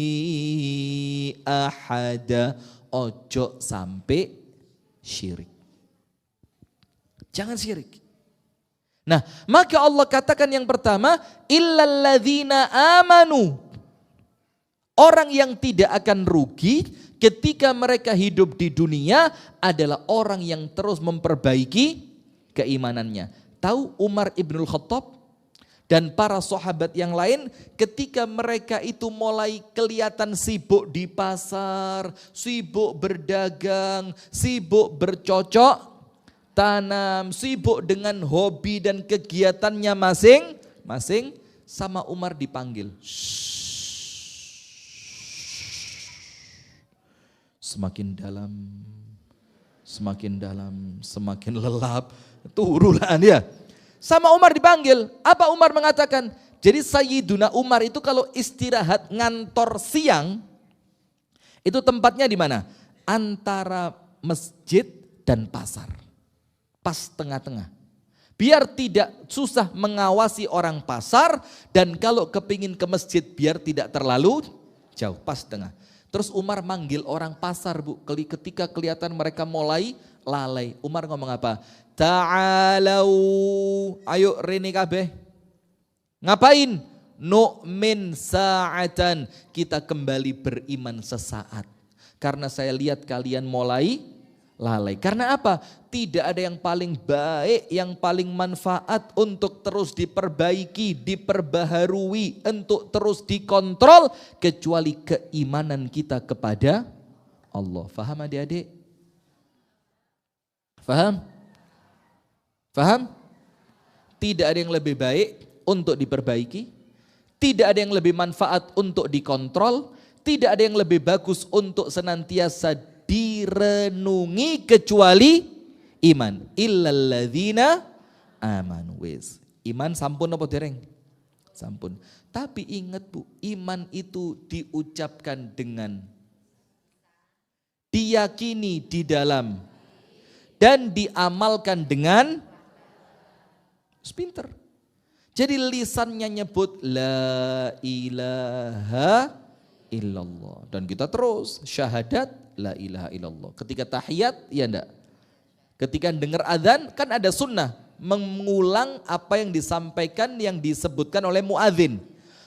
ahada. Ojo sampai syirik. Jangan syirik. Nah, maka Allah katakan yang pertama, illalladzina amanu. Orang yang tidak akan rugi ketika mereka hidup di dunia adalah orang yang terus memperbaiki keimanannya. Tahu Umar Ibnul Khattab dan para sahabat yang lain ketika mereka itu mulai kelihatan sibuk di pasar, sibuk berdagang, sibuk bercocok tanam, sibuk dengan hobi dan kegiatannya masing-masing, sama Umar dipanggil. Semakin dalam, semakin dalam, semakin lelap, turulan ya. Sama Umar dipanggil, apa Umar mengatakan? Jadi Sayyiduna Umar itu kalau istirahat ngantor siang, itu tempatnya di mana? Antara masjid dan pasar. Pas tengah-tengah. Biar tidak susah mengawasi orang pasar dan kalau kepingin ke masjid biar tidak terlalu jauh, pas tengah. Terus Umar manggil orang pasar Bu, ketika kelihatan mereka mulai lalai. Umar ngomong apa? Ta'alau, ayo rene kabeh. Ngapain? Nu'min sa'atan, kita kembali beriman sesaat. Karena saya lihat kalian mulai lalai. Karena apa? Tidak ada yang paling baik, yang paling manfaat untuk terus diperbaiki, diperbaharui, untuk terus dikontrol kecuali keimanan kita kepada Allah. Faham adik-adik? Faham? Faham? Tidak ada yang lebih baik untuk diperbaiki, tidak ada yang lebih manfaat untuk dikontrol, tidak ada yang lebih bagus untuk senantiasa direnungi kecuali iman. Illalladzina amanu. Wis. Iman sampun apa dereng? Sampun. Tapi ingat Bu, iman itu diucapkan dengan diyakini di dalam dan diamalkan dengan pinter. Jadi lisannya nyebut la ilaha illallah. Dan kita terus syahadat la ilaha illallah. Ketika tahiyat, ya enggak. Ketika dengar azan kan ada sunnah. Mengulang apa yang disampaikan yang disebutkan oleh muadzin.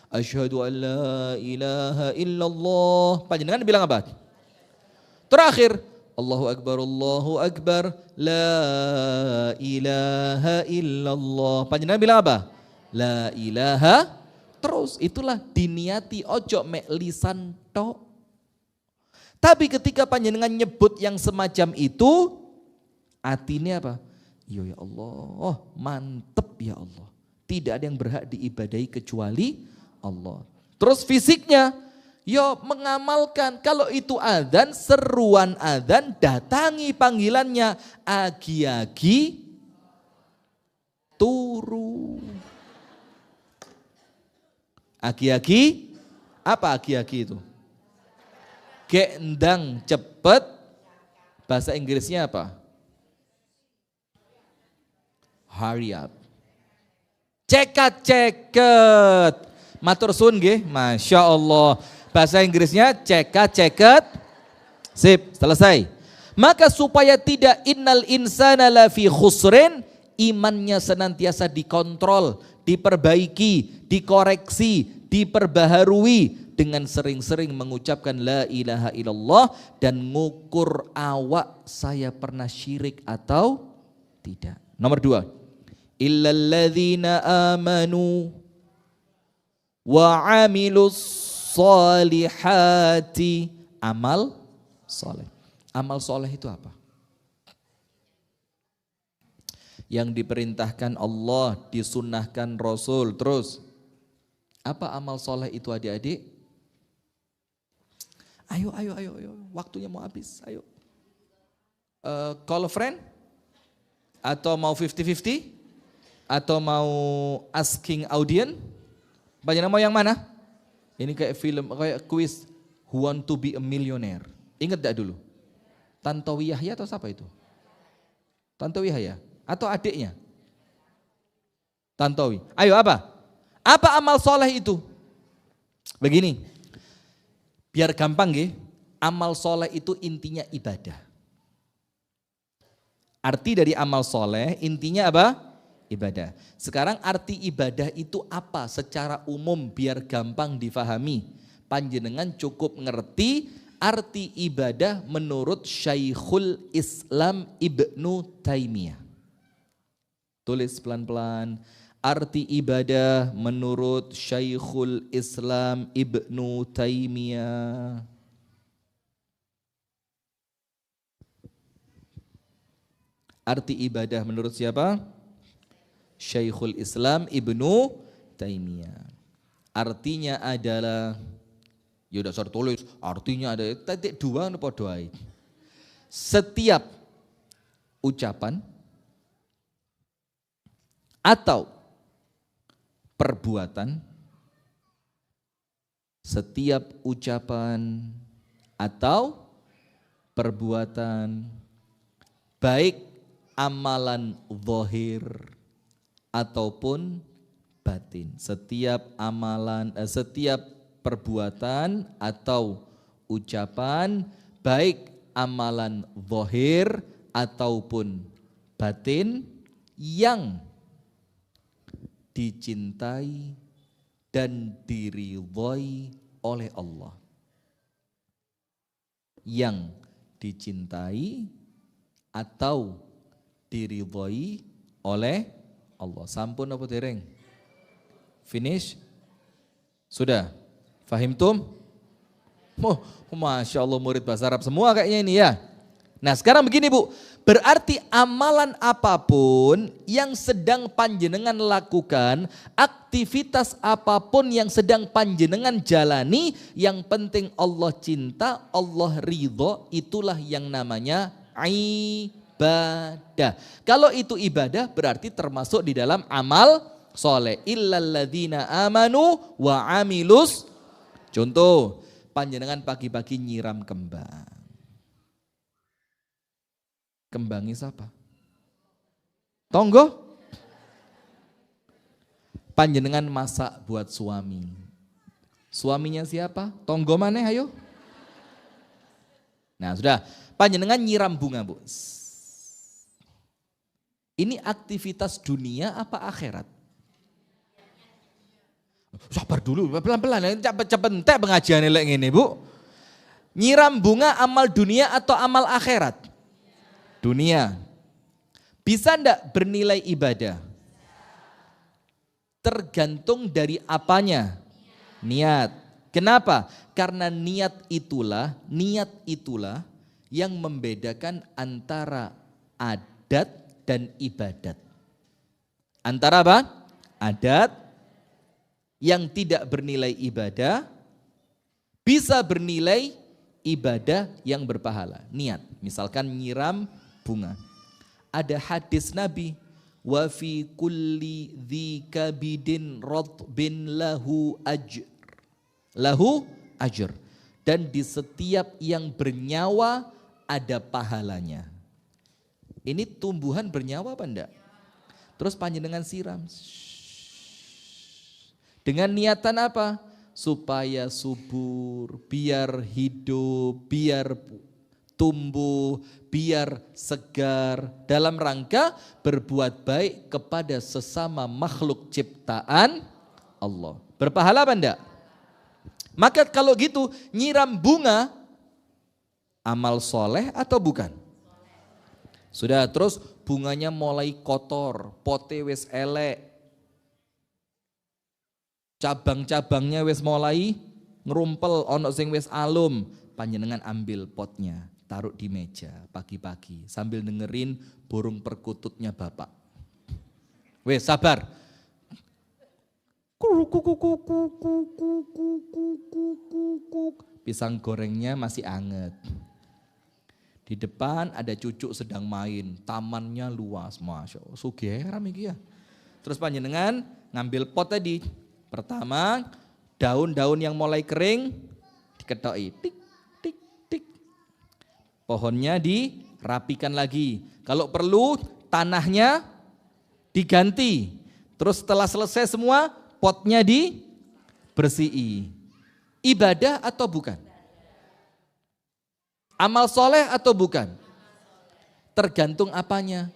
Asyhadu an la ilaha illallah. Panjenengan bilang apa? Terakhir, Allahu Akbar, la ilaha illallah. Panjenengan bilang apa? La ilaha. Terus itulah diniati, ojo mek lisan tok. Tapi ketika panjenengan nyebut yang semacam itu, atine apa? Ya Allah, mantep ya Allah. Tidak ada yang berhak diibadahi kecuali Allah. Terus fisiknya, yo mengamalkan. Kalau itu adzan, seruan adzan, datangi panggilannya. Agi-agi turu. Agi-agi, apa agi-agi itu? Gendang cepet, bahasa Inggrisnya apa? Hurry up. Ceket. Matur suwun nggih, Masya Allah. Bahasa Inggrisnya ceket. Sip, selesai. Maka supaya tidak innal insana lafi khusrin, imannya senantiasa dikontrol, diperbaiki, dikoreksi, diperbaharui dengan sering-sering mengucapkan la ilaha illallah dan ngukur awak saya pernah syirik atau tidak. Nomor 2. Illalladzina amanu wa amilus solihati. Amal soleh. Amal soleh itu apa? Yang diperintahkan Allah, disunnahkan Rasul. Terus, apa amal soleh itu adik-adik? Ayo, waktunya mau habis, ayo. Call a friend? Atau mau 50-50? Atau mau asking audience? Banyak mau yang mana? Ini kayak film, kayak quiz Who Want to be a Millionaire. Ingat gak dulu? Tantowi Yahya atau siapa itu? Tantowi Yahya? Atau adiknya? Tantowi. Ayo apa? Apa amal soleh itu? Begini, biar gampang ya, amal soleh itu intinya ibadah. Arti dari amal soleh intinya apa? Ibadah. Sekarang arti ibadah itu apa secara umum biar gampang difahami. Panjenengan cukup ngerti arti ibadah menurut Syekhul Islam Ibnu Taimiyah. Tulis pelan-pelan. Arti ibadah menurut Syekhul Islam Ibnu Taimiyah. Arti ibadah menurut siapa? Syekhul Islam Ibnu Taimiyah. Artinya adalah, ya udah saya tulis, artinya ada tadi dua apa doai. Setiap ucapan atau perbuatan, setiap ucapan atau perbuatan, baik amalan zahir ataupun batin. Setiap amalan, setiap perbuatan atau ucapan, baik amalan zahir ataupun batin yang dicintai dan diridhai oleh Allah. Yang dicintai atau diridhai oleh Allah. Sampun apa dereng? Finish? Sudah? Fahimtum? Oh, Masya Allah murid bahasa Arab semua kayaknya ini ya. Nah sekarang begini Bu, berarti amalan apapun yang sedang panjenengan lakukan, aktivitas apapun yang sedang panjenengan jalani, yang penting Allah cinta, Allah ridho, itulah yang namanya ibadah. Kalau itu ibadah berarti termasuk di dalam amal soleh. Illalladzina amanu wa amilus. Contoh, panjenengan pagi-pagi nyiram kembang. Kembangnya siapa? Tonggo? Panjenengan masak buat suami. Suaminya siapa? Tonggo mana ayo? Nah sudah, panjenengan nyiram bunga bu. Ini aktivitas dunia apa akhirat? Sabar dulu, pelan-pelan, cepet-cepet entek pengajian lek ngene bu. Nyiram bunga amal dunia atau amal akhirat? Dunia. Bisa ndak bernilai ibadah? Tergantung dari apanya? Niat. Kenapa? Karena niat itulah yang membedakan antara adat dan ibadat. Antara apa? Adat yang tidak bernilai ibadah bisa bernilai ibadah yang berpahala. Niat, misalkan nyiram bunga. Ada hadis Nabi, wa fi kulli dzi kabidin ratbin lahu ajr. Lahu ajr. Dan di setiap yang bernyawa ada pahalanya. Ini tumbuhan bernyawa apa enggak? Terus panjenengan siram. Dengan niatan apa? Supaya subur, biar hidup, biar tumbuh, biar segar, dalam rangka berbuat baik kepada sesama makhluk ciptaan Allah. Berpahala apa enggak? Maka kalau gitu nyiram bunga amal soleh atau bukan? Sudah, terus bunganya mulai kotor, pote wis elek, cabang-cabangnya wis mulai ngerumpel, ono sing wis alum, panjenengan ambil potnya. Taruh di meja pagi-pagi sambil dengerin burung perkututnya bapak. Weh sabar. Pisang gorengnya masih anget. Di depan ada cucu sedang main, tamannya luas, masya Allah. Sugeram iki ya. Terus panjenengan ngambil pot tadi. Pertama daun-daun yang mulai kering diketoki. Tik. Pohonnya dirapikan lagi. Kalau perlu tanahnya diganti. Terus setelah selesai semua potnya dibersihi. Ibadah atau bukan? Amal soleh atau bukan? Tergantung apanya?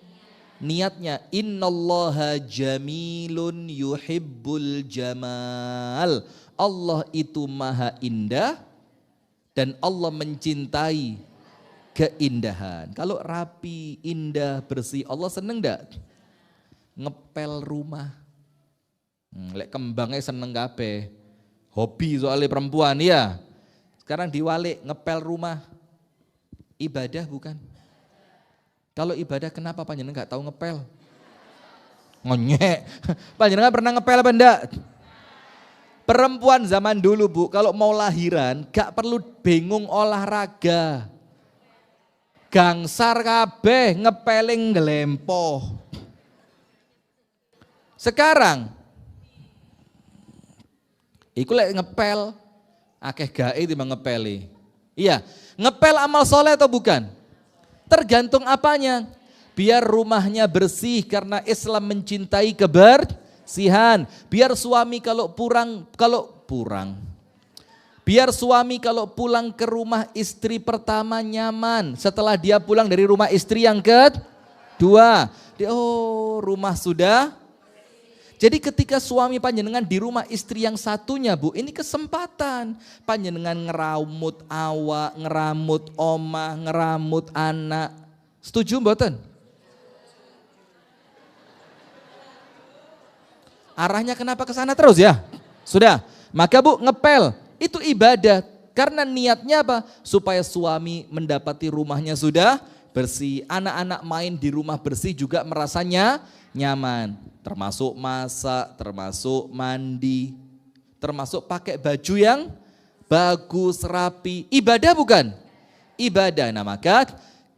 Niatnya. Innallaha jamilun yuhibbul jamal. Allah itu maha indah dan Allah mencintai keindahan. Kalau rapi, indah, bersih, Allah seneng enggak? Ngepel rumah. Lek kembangnya seneng kabeh. Hobi soalnya perempuan ya. Sekarang diwalik ngepel rumah. Ibadah bukan? Kalau ibadah kenapa panjenengan enggak tahu ngepel? Ngonyek. Panjenengan pernah ngepel apa enggak? Perempuan zaman dulu bu, kalau mau lahiran gak perlu bingung olahraga. Gangsar kabeh ngepeling ngelempoh. Sekarang iku lek ngepel akeh gae timbang ngepeli. Iya, ngepel amal soleh atau bukan? Tergantung apanya. Biar rumahnya bersih karena Islam mencintai kebersihan. Biar suami Biar suami kalau pulang ke rumah istri pertama nyaman. Setelah dia pulang dari rumah istri yang kedua. Rumah sudah. Jadi ketika suami panjenengan di rumah istri yang satunya bu. Ini kesempatan. Panjenengan ngeramut awak, ngeramut omah, ngeramut anak. Setuju mboten? Arahnya kenapa ke sana terus ya? Sudah. Maka bu ngepel. Itu ibadah, karena niatnya apa? Supaya suami mendapati rumahnya sudah bersih, anak-anak main di rumah bersih juga merasanya nyaman. Termasuk masak, termasuk mandi, termasuk pakai baju yang bagus, rapi. Ibadah bukan? Ibadah. Nah maka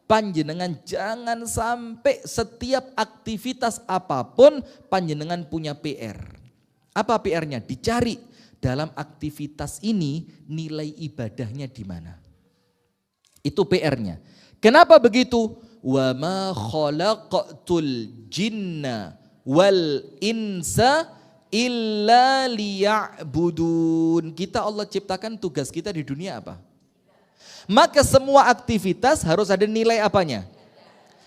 Panjenengan jangan sampai setiap aktivitas apapun panjenengan punya PR. Apa PR-nya? Dicari dalam aktivitas ini nilai ibadahnya di mana. Itu PR-nya. Kenapa begitu? Wa ma khalaqtul jinna wal insa illa liya'budun. Kita Allah ciptakan, tugas kita di dunia apa? Maka semua aktivitas harus ada nilai apanya?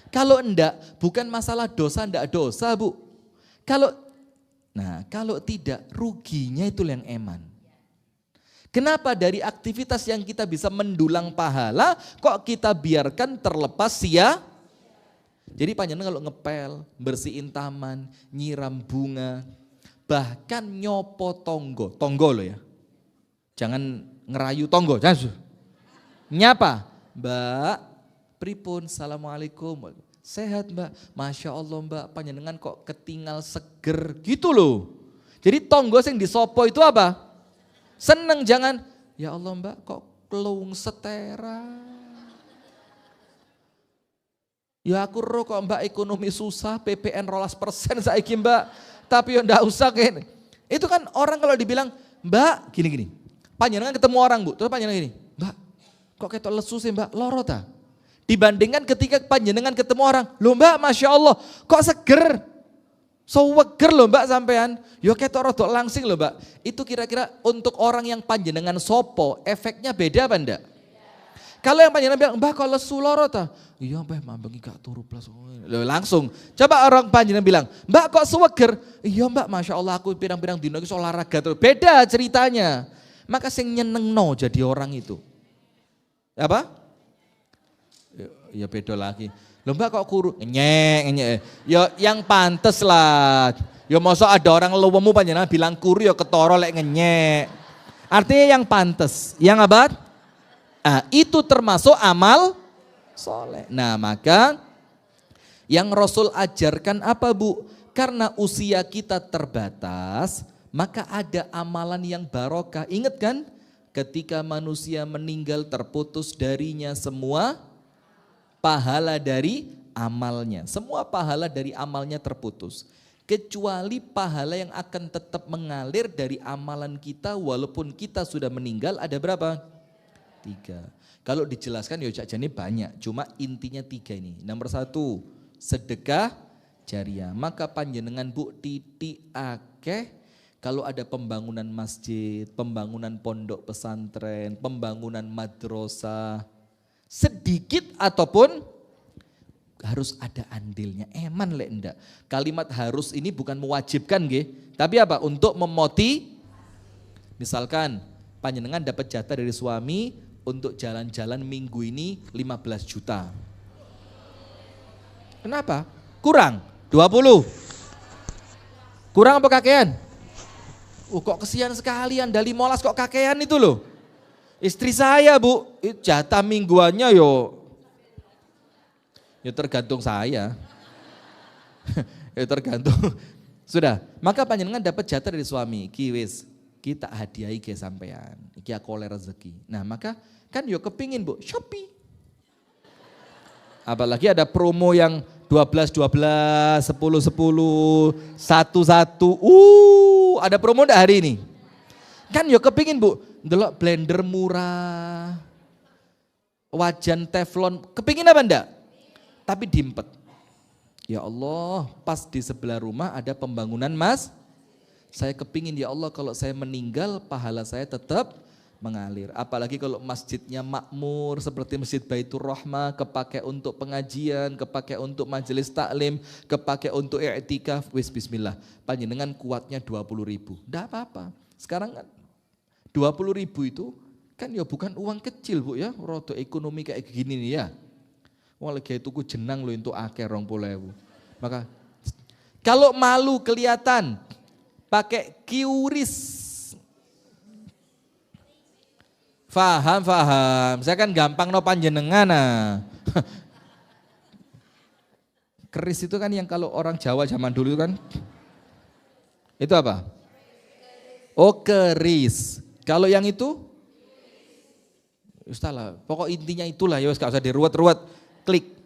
Kalau enggak, bukan masalah dosa enggak dosa, Bu. Kalau tidak, ruginya itu yang eman. Kenapa dari aktivitas yang kita bisa mendulang pahala, kok kita biarkan terlepas sia? Jadi panjenengan kalau ngepel, bersihin taman, nyiram bunga, bahkan nyopo tonggo loh ya. Jangan ngerayu tonggo, jangan. Nyapa, Mbak, pripun, assalamualaikum, sehat Mbak, Masya Allah Mbak, panjenengan kok ketinggal seger gitu loh. Jadi tonggo yang disopo itu apa? Seneng, jangan, ya Allah Mbak kok kelung setera. Ya aku roh kok Mbak ekonomi susah, PPN 12% saiki Mbak, tapi ya ndak usah kayak. Itu kan orang kalau dibilang, Mbak gini, panjenengan ketemu orang Bu, terus panjenengan gini, Mbak, kok ketok lesu sih Mbak, loro ta? Dibandingkan ketika panjenengan ketemu orang, loh Mbak Masya Allah, kok seger? Seger loh Mbak sampean, yo ketok rodok langsing loh Mbak. Itu kira-kira untuk orang yang panjenengan sopo, efeknya beda apa enggak? Kalau yang panjenengan bilang, Mbak kok lesu loro ta? Iya Mbak, mambengi gak turu plus. Langsung, coba orang panjenengan bilang, Mbak kok seger? Iya Mbak Masya Allah aku pirang-pirang dino iki olahraga terus. Beda ceritanya. Maka sing nyenengno jadi orang itu. Apa? Ya beda lagi. Loh Mbak kok kuru? Nyek. Ya yang pantes lah. Ya masa ada orang lewemu panjenengan bilang kuru ya ketoro lek ngenyek. Artinya yang pantes. Yang apa? Itu termasuk amal soleh. Nah maka yang Rasul ajarkan apa Bu? Karena usia kita terbatas, maka ada amalan yang barokah. Ingat kan? Ketika manusia meninggal terputus darinya semua pahala dari amalnya. Semua pahala dari amalnya terputus. Kecuali pahala yang akan tetap mengalir dari amalan kita walaupun kita sudah meninggal ada berapa? 3. Kalau dijelaskan ya jadi banyak. Cuma intinya 3 ini. Nomor 1, sedekah jariah. Maka panjenengan Bu titik akeh. Kalau ada pembangunan masjid, pembangunan pondok pesantren, pembangunan madrasah, sedikit ataupun harus ada andilnya. Eman lek enggak. Kalimat harus ini bukan mewajibkan nggih, tapi apa? Untuk misalkan panjenengan dapat jatah dari suami untuk jalan-jalan minggu ini 15 juta. Kenapa? Kurang 20. Kurang apa kakean? Kok kesian sekali Anda 15 kok kakean itu loh. Istri saya Bu, jatah mingguannya ya tergantung saya. Ya tergantung. Sudah, maka panjenengan dapat jatah dari suami, kiwis kita hadiahi ke sampean, iki aku oleh rezeki. Nah maka kan yo kepingin Bu, Shopee. Apalagi ada promo yang 12, 10, 10, 1, 1. Ada promo enggak hari ini? Kan yo kepingin Bu, ndelok blender murah, wajan teflon, kepingin apa enggak? Tapi diempet. Ya Allah, pas di sebelah rumah ada pembangunan Mas. Saya kepingin ya Allah kalau saya meninggal pahala saya tetap mengalir. Apalagi kalau masjidnya makmur seperti Masjid Baitur Rahmah, kepake untuk pengajian, kepake untuk majelis taklim, kepake untuk i'tikaf, wis bismillah. Panjenengan kuatnya 20.000. Enggak apa-apa. Sekarang kan 20.000 itu kan ya bukan uang kecil Bu ya, rodo ekonomi kayak gini nih ya. Wah lagi tuku jenang lo untuk akeh 20.000. Maka kalau malu kelihatan pakai QRIS. Faham. Saya kan gampang no panjenengan nah. Keris itu kan yang kalau orang Jawa zaman dulu kan. Itu apa? Oh keris. Kalau yang itu? Ustalah, pokok intinya itulah ya gak usah diruwet-ruwet. klik.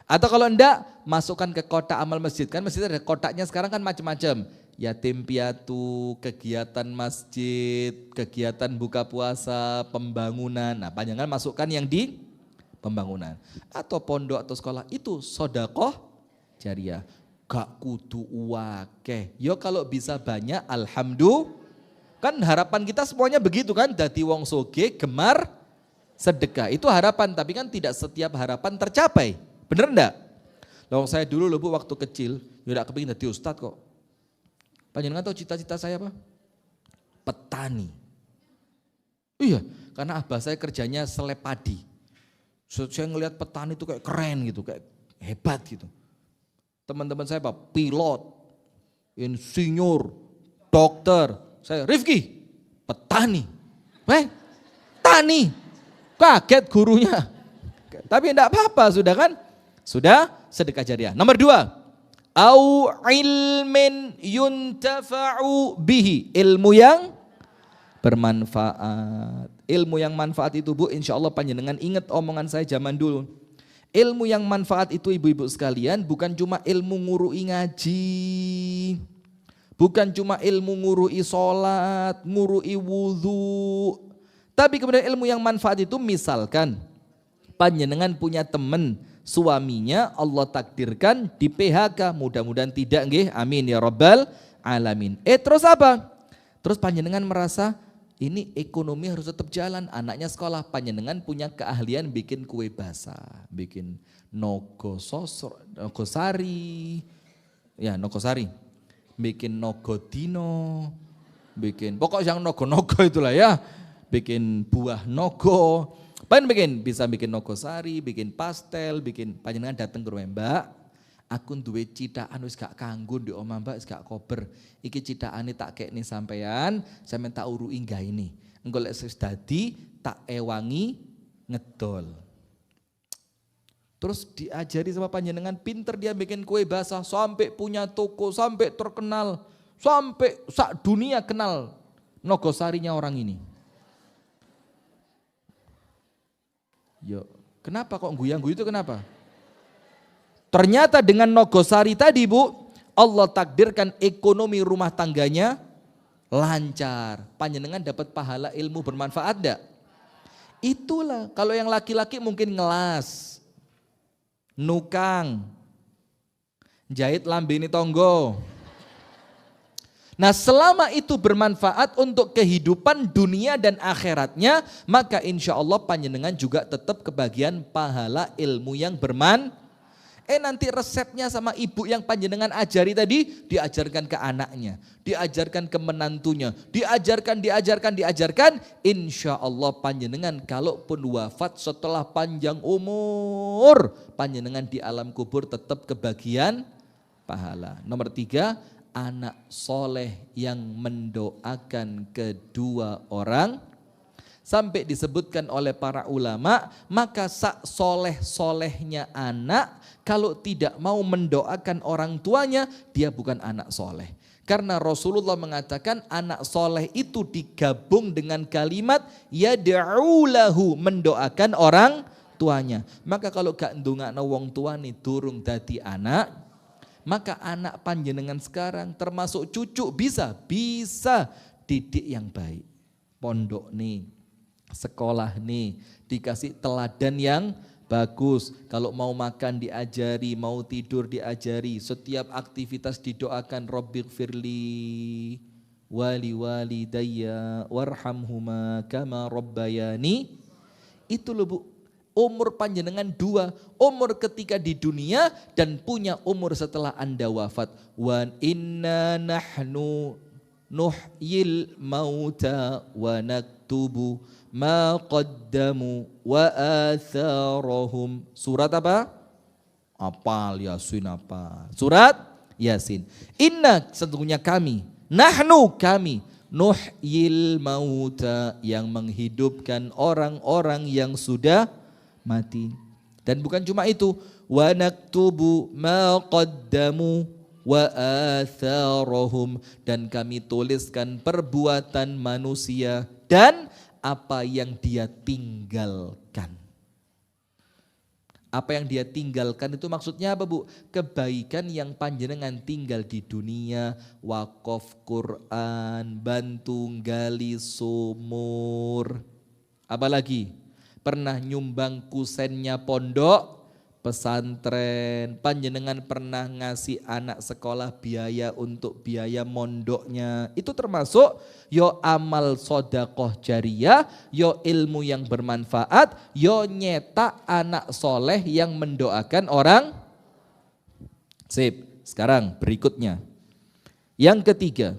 Atau kalau enggak, masukkan ke kotak amal masjid. Kan masjid ada kotaknya sekarang kan macam-macam. Yatim piatu, kegiatan masjid, kegiatan buka puasa, pembangunan. Nah panjangan masukkan yang di pembangunan. Atau pondok atau sekolah, itu sodakoh jariah. Gak kudu uwakeh. Yo kalau bisa banyak, alhamdulillah. Kan harapan kita semuanya begitu kan. Dadi wong soge, gemar sedekah. Itu harapan, tapi kan tidak setiap harapan tercapai. Bener enggak? Loh saya dulu Bu waktu kecil, ya enggak kepingin jadi ustadz kok. Panjenengan tahu cita-cita saya apa? Petani. Iya, karena abah saya kerjanya seleb padi. Saya ngelihat petani itu kayak keren gitu, kayak hebat gitu. Teman-teman saya apa? Pilot, insinyur, dokter. Saya Rifki, petani. Tani. Kaget gurunya. Tapi enggak apa-apa sudah kan? Sudah sedekah jariah. Nomor 2. Au ilmin yuntafa'u bihi. Ilmu yang bermanfaat. Ilmu yang manfaat itu Bu, insya Allah panjenengan ingat omongan saya zaman dulu. Ilmu yang manfaat itu ibu-ibu sekalian bukan cuma ilmu ngurui ngaji. Bukan cuma ilmu ngurui sholat, ngurui wudhu. Tapi kemudian ilmu yang manfaat itu misalkan panjenengan punya teman, suaminya Allah takdirkan di PHK, mudah-mudahan tidak nggih, amin ya rabbal alamin. Terus apa? Terus panjenengan merasa ini ekonomi harus tetap jalan, anaknya sekolah, panjenengan punya keahlian bikin kue basah, bikin nogosari, bikin nogodino, bikin pokok yang nogo-nogo itulah ya, bikin buah nogo. Bisa bikin nogosari, bikin pastel, bikin panjenengan datang ke rumah Mbak. Aku duwe citaan wis gak kanggo di omah Mbak, wis gak kober. Iki citaane tak kekne sampean, sampean tak urui ini. Engko lek wis dadi tak ewangi ngedol. Terus diajari sama panjenengan, pinter dia bikin kue basah, sampai punya toko, sampai terkenal, sampai sak dunia kenal nogosarinya orang ini. Yo, kenapa kok guyang-guyu itu kenapa? Ternyata dengan nogosari tadi Bu, Allah takdirkan ekonomi rumah tangganya lancar. Panjenengan dapat pahala ilmu bermanfaat enggak? Itulah, kalau yang laki-laki mungkin ngelas, nukang, jahit lambene tonggo. Nah selama itu bermanfaat untuk kehidupan dunia dan akhiratnya, maka insya Allah panjenengan juga tetap kebagian pahala ilmu yang bermanfaat. Nanti resepnya sama ibu yang panjenengan ajari tadi, diajarkan ke anaknya, diajarkan ke menantunya, diajarkan. Insya Allah panjenengan kalaupun wafat setelah panjang umur, panjenengan di alam kubur tetap kebagian pahala. Nomor 3, anak soleh yang mendoakan kedua orang. Sampai disebutkan oleh para ulama, maka sak soleh-solehnya anak, kalau tidak mau mendoakan orang tuanya, dia bukan anak soleh. Karena Rasulullah mengatakan anak soleh itu digabung dengan kalimat yad'u lahu, mendoakan orang tuanya. Maka kalau gak ndongakno wong tuane durung dadi anak, maka anak panjenengan sekarang termasuk cucu bisa didik yang baik. Pondok nih, sekolah nih, dikasih teladan yang bagus. Kalau mau makan diajari, mau tidur diajari, setiap aktivitas didoakan Rabbighfirli wali walidayya warhamhuma kama rabbayani. Itu loh Bu, umur panjenengan 2, umur ketika di dunia dan punya umur setelah Anda wafat. Wa inna nahnu nuhyil mauta wa naktubu ma qaddamu wa atharahum. Surat apa? Apal Yasin apa? Surat Yasin. Inna, sesungguhnya kami, nahnu kami, nuhyil mauta, yang menghidupkan orang-orang yang sudah mati. Dan bukan cuma itu, wa naktubu ma qaddamu wa atharahum, dan kami tuliskan perbuatan manusia dan apa yang dia tinggalkan. Apa yang dia tinggalkan itu maksudnya apa Bu? Kebaikan yang panjenengan tinggal di dunia, wakaf Quran, bantu gali sumur. Apalagi? Pernah nyumbang kusennya pondok pesantren, panjenengan pernah ngasih anak sekolah biaya untuk biaya mondoknya. Itu termasuk yo amal sodakoh jariyah, yo ilmu yang bermanfaat, yo nyetak anak soleh yang mendoakan orang. Sip, sekarang berikutnya. Yang ketiga,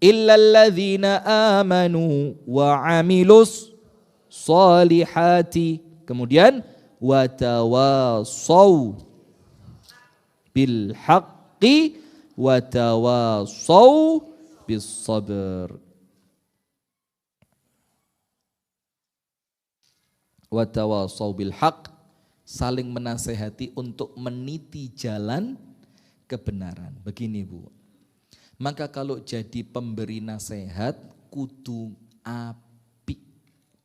illalladzina amanu wa amilus solihati. Kemudian watawasaw bil haqqi watawasaw bis sabr. Watawasaw bil haqq, saling menasehati untuk meniti jalan kebenaran. Begini Bu, maka kalau jadi pemberi nasihat kudu apik,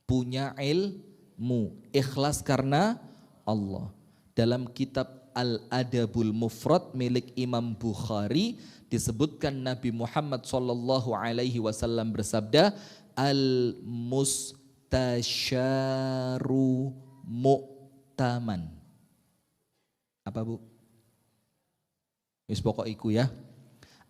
punya ilmu, ikhlas karena Allah. Dalam kitab Al-Adabul Mufrad milik Imam Bukhari disebutkan Nabi Muhammad SAW bersabda, al-mustasyaru mu'taman. Apa Bu? Wis pokok iku ya.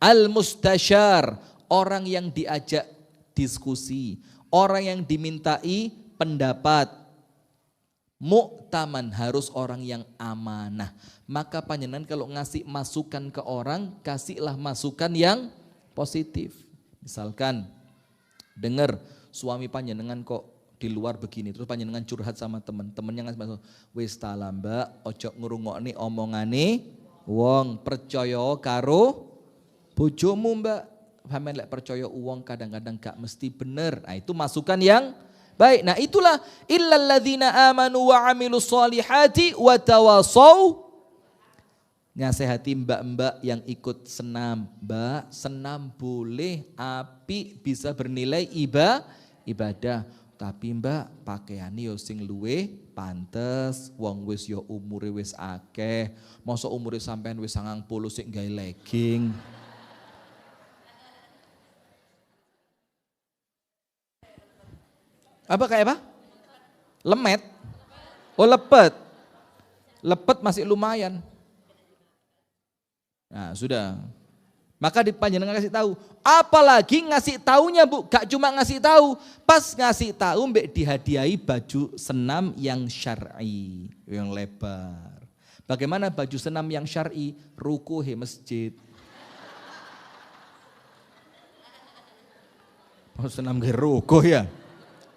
Al-mustasyar, orang yang diajak diskusi, orang yang dimintai pendapat. Mu'taman, harus orang yang amanah. Maka panjenengan kalau ngasih masukan ke orang, kasihlah masukan yang positif. Misalkan dengar suami panjenengan kok di luar begini, terus panjenengan curhat sama temennya ngasih masukan, wis ta lah Mbak, ojo ngrungokne omongane wong, percaya karo bojomu Mbak. Sampeyan lek percaya wong kadang-kadang gak mesti bener. Nah, itu masukan yang baik. Nah, itulah illalladzina amanu wa amilus solihati wa tawasaw. Ngasehati mbak-mbak yang ikut senam. Mbak, senam boleh, api bisa bernilai ibadah. Tapi Mbak, pakaiane yo sing luwih pantes, wong wis yo umure wis akeh. Mosok umure sampean wis 90 sik gawe legging. Apa kayak apa? Lemet? Oh lepet. Lepet masih lumayan. Nah sudah. Maka panjenengan kasih tahu. Apalagi ngasih taunya Bu, gak cuma ngasih tahu. Pas ngasih tahu mbak dihadiahi baju senam yang syar'i, yang lebar. Bagaimana baju senam yang syar'i? Rukuh masjid. Oh senam ke rukuh ya.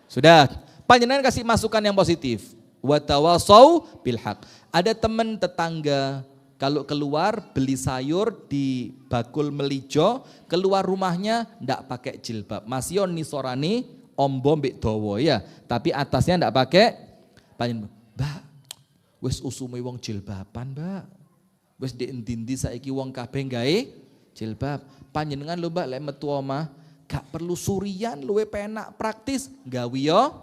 Sudah, panjenengan kasih masukan yang positif. Wa tawasaw bil haq. Ada teman tetangga kalau keluar beli sayur di bakul melijo, keluar rumahnya ndak pakai jilbab. Masih nisorani ombo mbek dawa ya, tapi atasnya ndak pakai. Panjenengan, Mbak, wis usume wong jilbaban, Mbak. Wis ndek endi-endi saiki wong kabeh gawe jilbab. Panjenengan lho Mbak lek metu omah gak perlu surian, luwe penak praktis, gawe yo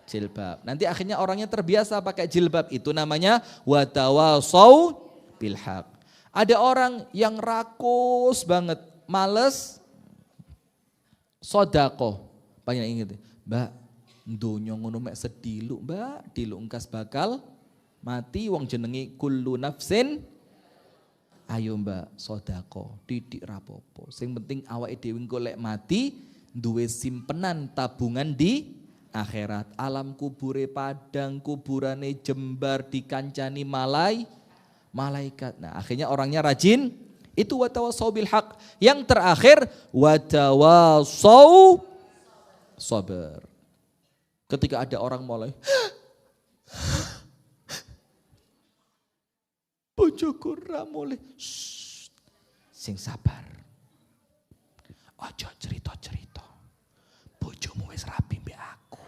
jilbab. Nanti akhirnya orangnya terbiasa pakai jilbab. Itu namanya watawasaw bil haq. Ada orang yang rakus banget, males sodako. Banyak inget, Mbak, donya ngono mek sedilu, Mbak, dilu engkas bakal mati, wong jenengi kullu nafsin. Ayo Mbak, sodako, didik rapopo. Sing penting awake dhewe engko lek mati duwe simpenan tabungan di akhirat. Alam kubure padang, kuburane jembar, dikancani malaikat. Nah, akhirnya orangnya rajin. Itu watawasaw bil haq. Yang terakhir watawasaw sabar. Ketika ada orang mulai bojoku ra mulih. Sing sabar. Ojo cerita-cerita. Bojomu wis rapi mbek aku.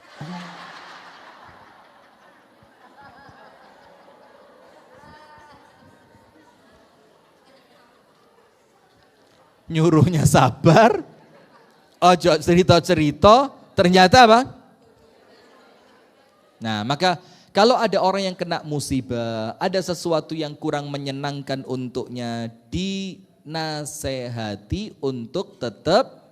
Nyuruhnya sabar. Ojo cerita-cerita, ternyata apa? Nah, maka Kalau ada orang yang kena musibah, ada sesuatu yang kurang menyenangkan untuknya, dinasehati untuk tetap,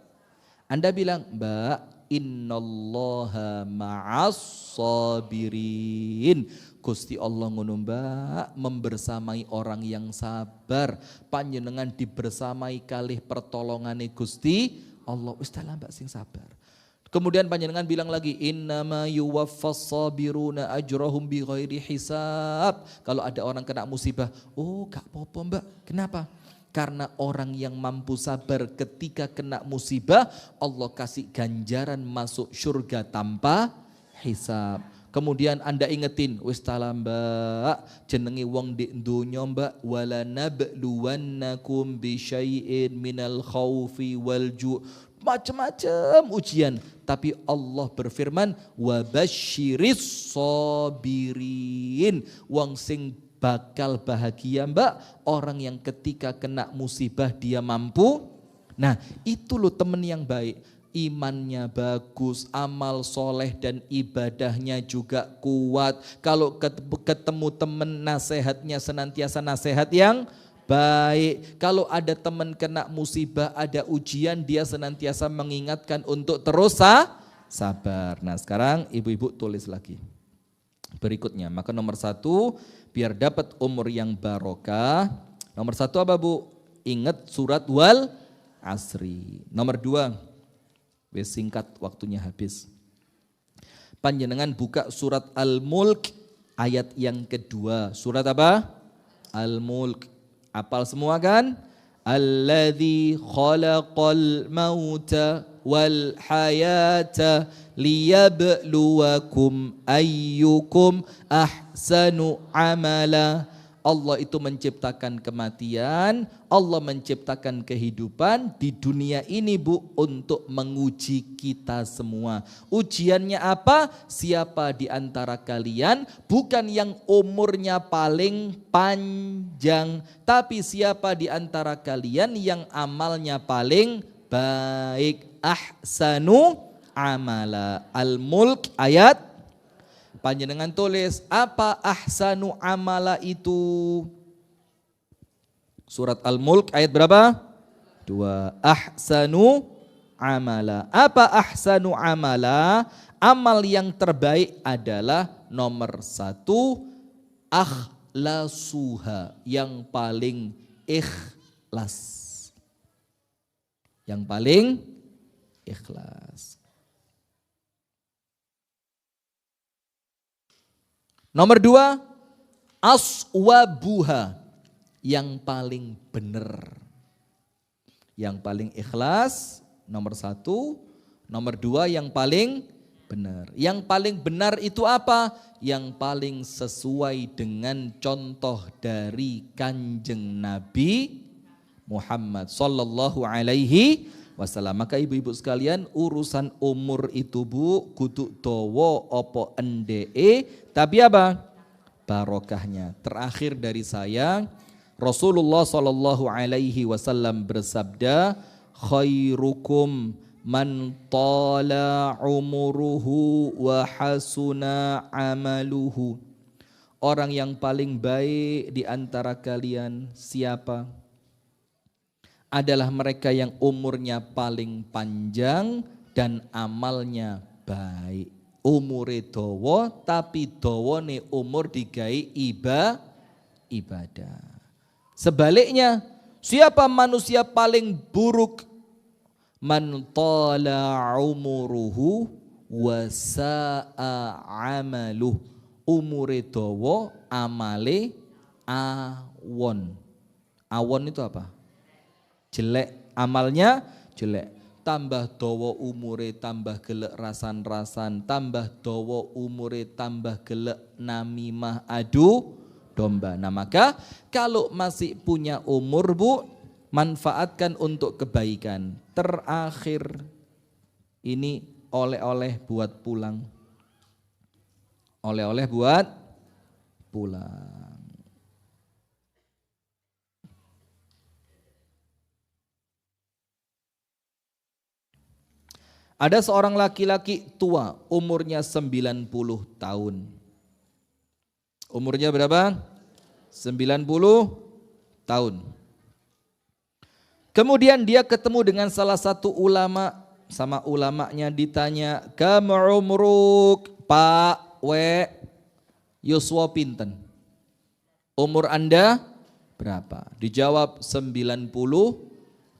Anda bilang, Mbak, innallaha ma'as sabirin. Gusti Allah ngono Mbak, membersamai orang yang sabar. Panjenengan dibersamai kalih pertolongane Gusti Allah. Wis dalah Mbak sing sabar. Kemudian panjenengan bilang lagi, innama yuwaffas sabiruna ajrahum bighairi hisab. Kalau ada orang kena musibah, oh gak apa-apa Mbak. Kenapa? Karena orang yang mampu sabar ketika kena musibah, Allah kasih ganjaran masuk surga tanpa hisab. Kemudian Anda ingetin, wis tala Mbak, jenenge wong di dunya Mbak, wala nabluwannakum bi syai'in minal khaufi wal ju'. Macam-macam ujian, tapi Allah berfirman, wa basyiris sabirin. Wong sing bakal bahagia Mbak, orang yang ketika kena musibah dia mampu. Nah, itu loh teman yang baik. Imannya bagus, amal soleh dan ibadahnya juga kuat. Kalau ketemu teman nasihatnya senantiasa nasihat yang baik. Kalau ada teman kena musibah, ada ujian, dia senantiasa mengingatkan untuk terus sabar. Nah sekarang ibu-ibu tulis lagi. Berikutnya, maka nomor 1, biar dapat umur yang barokah. Nomor 1 apa Bu? Ingat surat wal asri. Nomor 2, singkat waktunya habis. Panjenengan buka surat Al-Mulk ayat yang kedua. Surat apa? Al-Mulk. Apal semua kan? Alladzi khalaqal mauta wal hayata liyabluwakum ayyukum ahsanu amala. Allah itu menciptakan kematian, Allah menciptakan kehidupan di dunia ini Bu untuk menguji kita semua. Ujiannya apa? Siapa di antara kalian bukan yang umurnya paling panjang, tapi siapa di antara kalian yang amalnya paling baik. Ahsanu amala. Al-Mulk ayat, panjenengan tulis, apa ahsanu amala itu? Surat Al-Mulk ayat berapa? 2. Ahsanu amala. Apa ahsanu amala? Amal yang terbaik adalah nomor 1, akhlasuha, yang paling ikhlas. Yang paling ikhlas. Nomor 2, aswabuha, yang paling benar. Yang paling ikhlas, nomor 1. Nomor 2, yang paling benar. Yang paling benar itu apa? Yang paling sesuai dengan contoh dari Kanjeng Nabi Muhammad sallallahu alaihi wasallam. Maka ibu-ibu sekalian, urusan umur itu Bu, kudu dawa apa endeke, tapi apa? Barokahnya. Terakhir dari saya, Rasulullah sallallahu alaihi wasallam bersabda, khairukum man tala umuruhu wa hasuna amaluhu. Orang yang paling baik di antara kalian siapa? Adalah mereka yang umurnya paling panjang dan amalnya baik. Umure dawa tapi dawane umur digawe ibadah. Sebaliknya, siapa manusia paling buruk? Man tala umuruhu wa sa'a amaluh. Umure dawa, amale awon. Awon itu apa? Jelek, amalnya jelek. Tambah dawa umure tambah gelek rasan-rasan, tambah dawa umure tambah gelek namimah adu domba. Nah maka kalau masih punya umur Bu, manfaatkan untuk kebaikan. Terakhir ini oleh-oleh buat pulang. Oleh-oleh buat pulang. Ada seorang laki-laki tua, umurnya 90 tahun. Umurnya berapa? 90 tahun. Kemudian dia ketemu dengan salah satu ulama, sama ulamanya ditanya, "Kam umruk?" "Pak, yuswa pinten? Umur Anda berapa?" Dijawab 90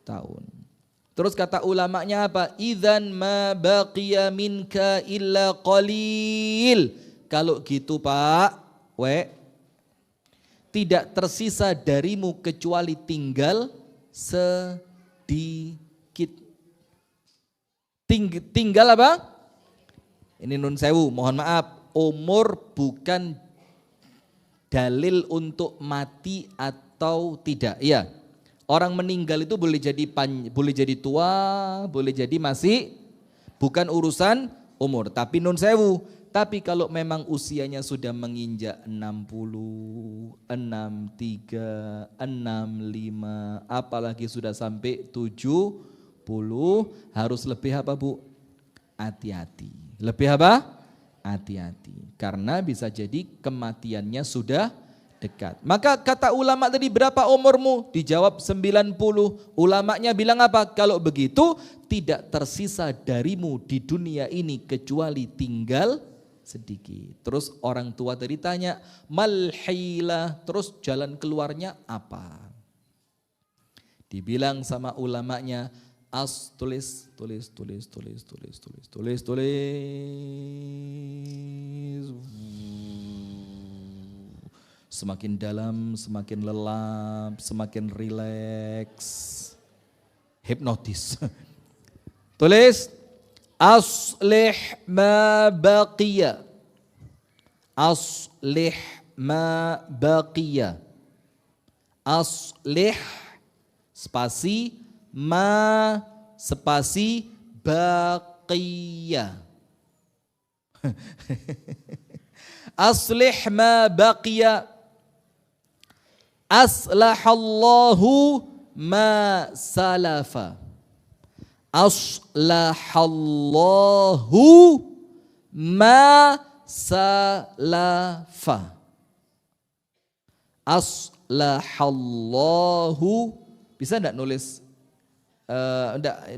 tahun. Terus kata ulamanya apa? "Idzan ma baqiya minka illa qalil." Kalau gitu Pak, tidak tersisa darimu kecuali tinggal sedikit. Tinggal apa? Ini nun sewu, mohon maaf. Umur bukan dalil untuk mati atau tidak. Iya. Orang meninggal itu boleh jadi tua, boleh jadi masih, bukan urusan umur. Tapi nun sewu. Tapi kalau memang usianya sudah menginjak 60, 63, 65, apalagi sudah sampai 70, harus lebih apa Bu? Hati-hati. Lebih apa? Hati-hati. Karena bisa jadi kematiannya sudah dekat. Maka kata ulama tadi, berapa umurmu? Dijawab 90. Ulamanya bilang apa? Kalau begitu tidak tersisa darimu di dunia ini kecuali tinggal sedikit. Terus orang tua tadi tanya, malhila, terus jalan keluarnya apa? Dibilang sama ulamanya, tulis. Semakin dalam, semakin lelap, semakin rileks. Hipnotis. Tulis, aslih ma baqiya. Aslih ma baqiya. Aslih spasi ma spasi baqiya. Aslih ma baqiya. Aslahallahu ma salafa. Aslahallahu ma salafa. Aslahallahu, bisa enggak nulis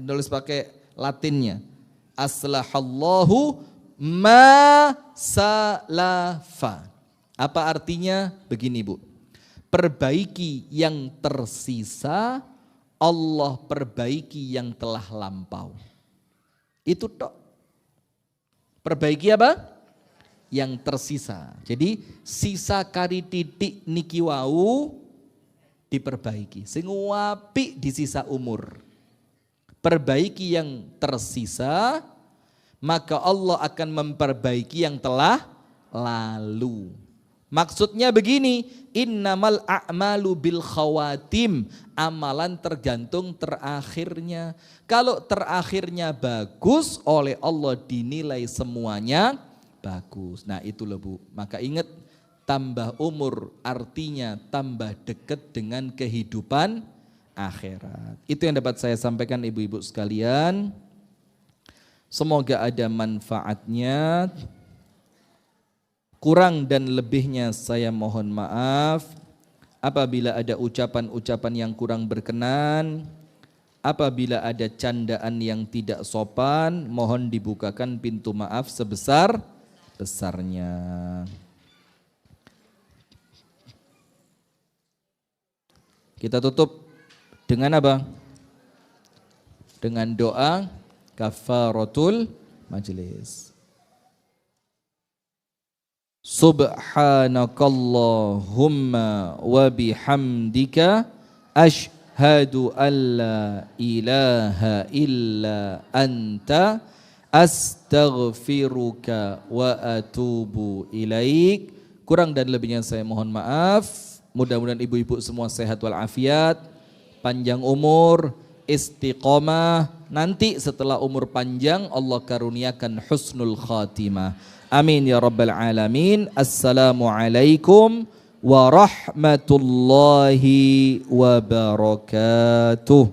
nulis pakai Latinnya? Aslahallahu ma salafa. Apa artinya? Begini Bu. Perbaiki yang tersisa, Allah perbaiki yang telah lampau. Itu tok. Perbaiki apa? Yang tersisa. Jadi sisa kari titik niki wau diperbaiki. Sing apik di sisa umur. Perbaiki yang tersisa, maka Allah akan memperbaiki yang telah lalu. Maksudnya begini, innamal a'malu bil khawatim, amalan tergantung terakhirnya. Kalau terakhirnya bagus, oleh Allah dinilai semuanya bagus. Nah itu loh Bu, maka ingat, tambah umur artinya tambah dekat dengan kehidupan akhirat. Itu yang dapat saya sampaikan ibu-ibu sekalian. Semoga ada manfaatnya. Kurang dan lebihnya saya mohon maaf. Apabila ada ucapan-ucapan yang kurang berkenan, apabila ada candaan yang tidak sopan, mohon dibukakan pintu maaf sebesar-besarnya. Kita tutup dengan apa? Dengan doa kafaratul majlis. Subhanakallahumma wa bihamdika asyhadu an la ilaha illa anta astaghfiruka wa atubu ilaik. Kurang dan lebihnya saya mohon maaf. Mudah-mudahan ibu-ibu semua sehat walafiat, panjang umur, istiqomah. Nanti setelah umur panjang Allah karuniakan husnul khatimah. Amin ya rabbal alamin. Assalamualaikum warahmatullahi wabarakatuh.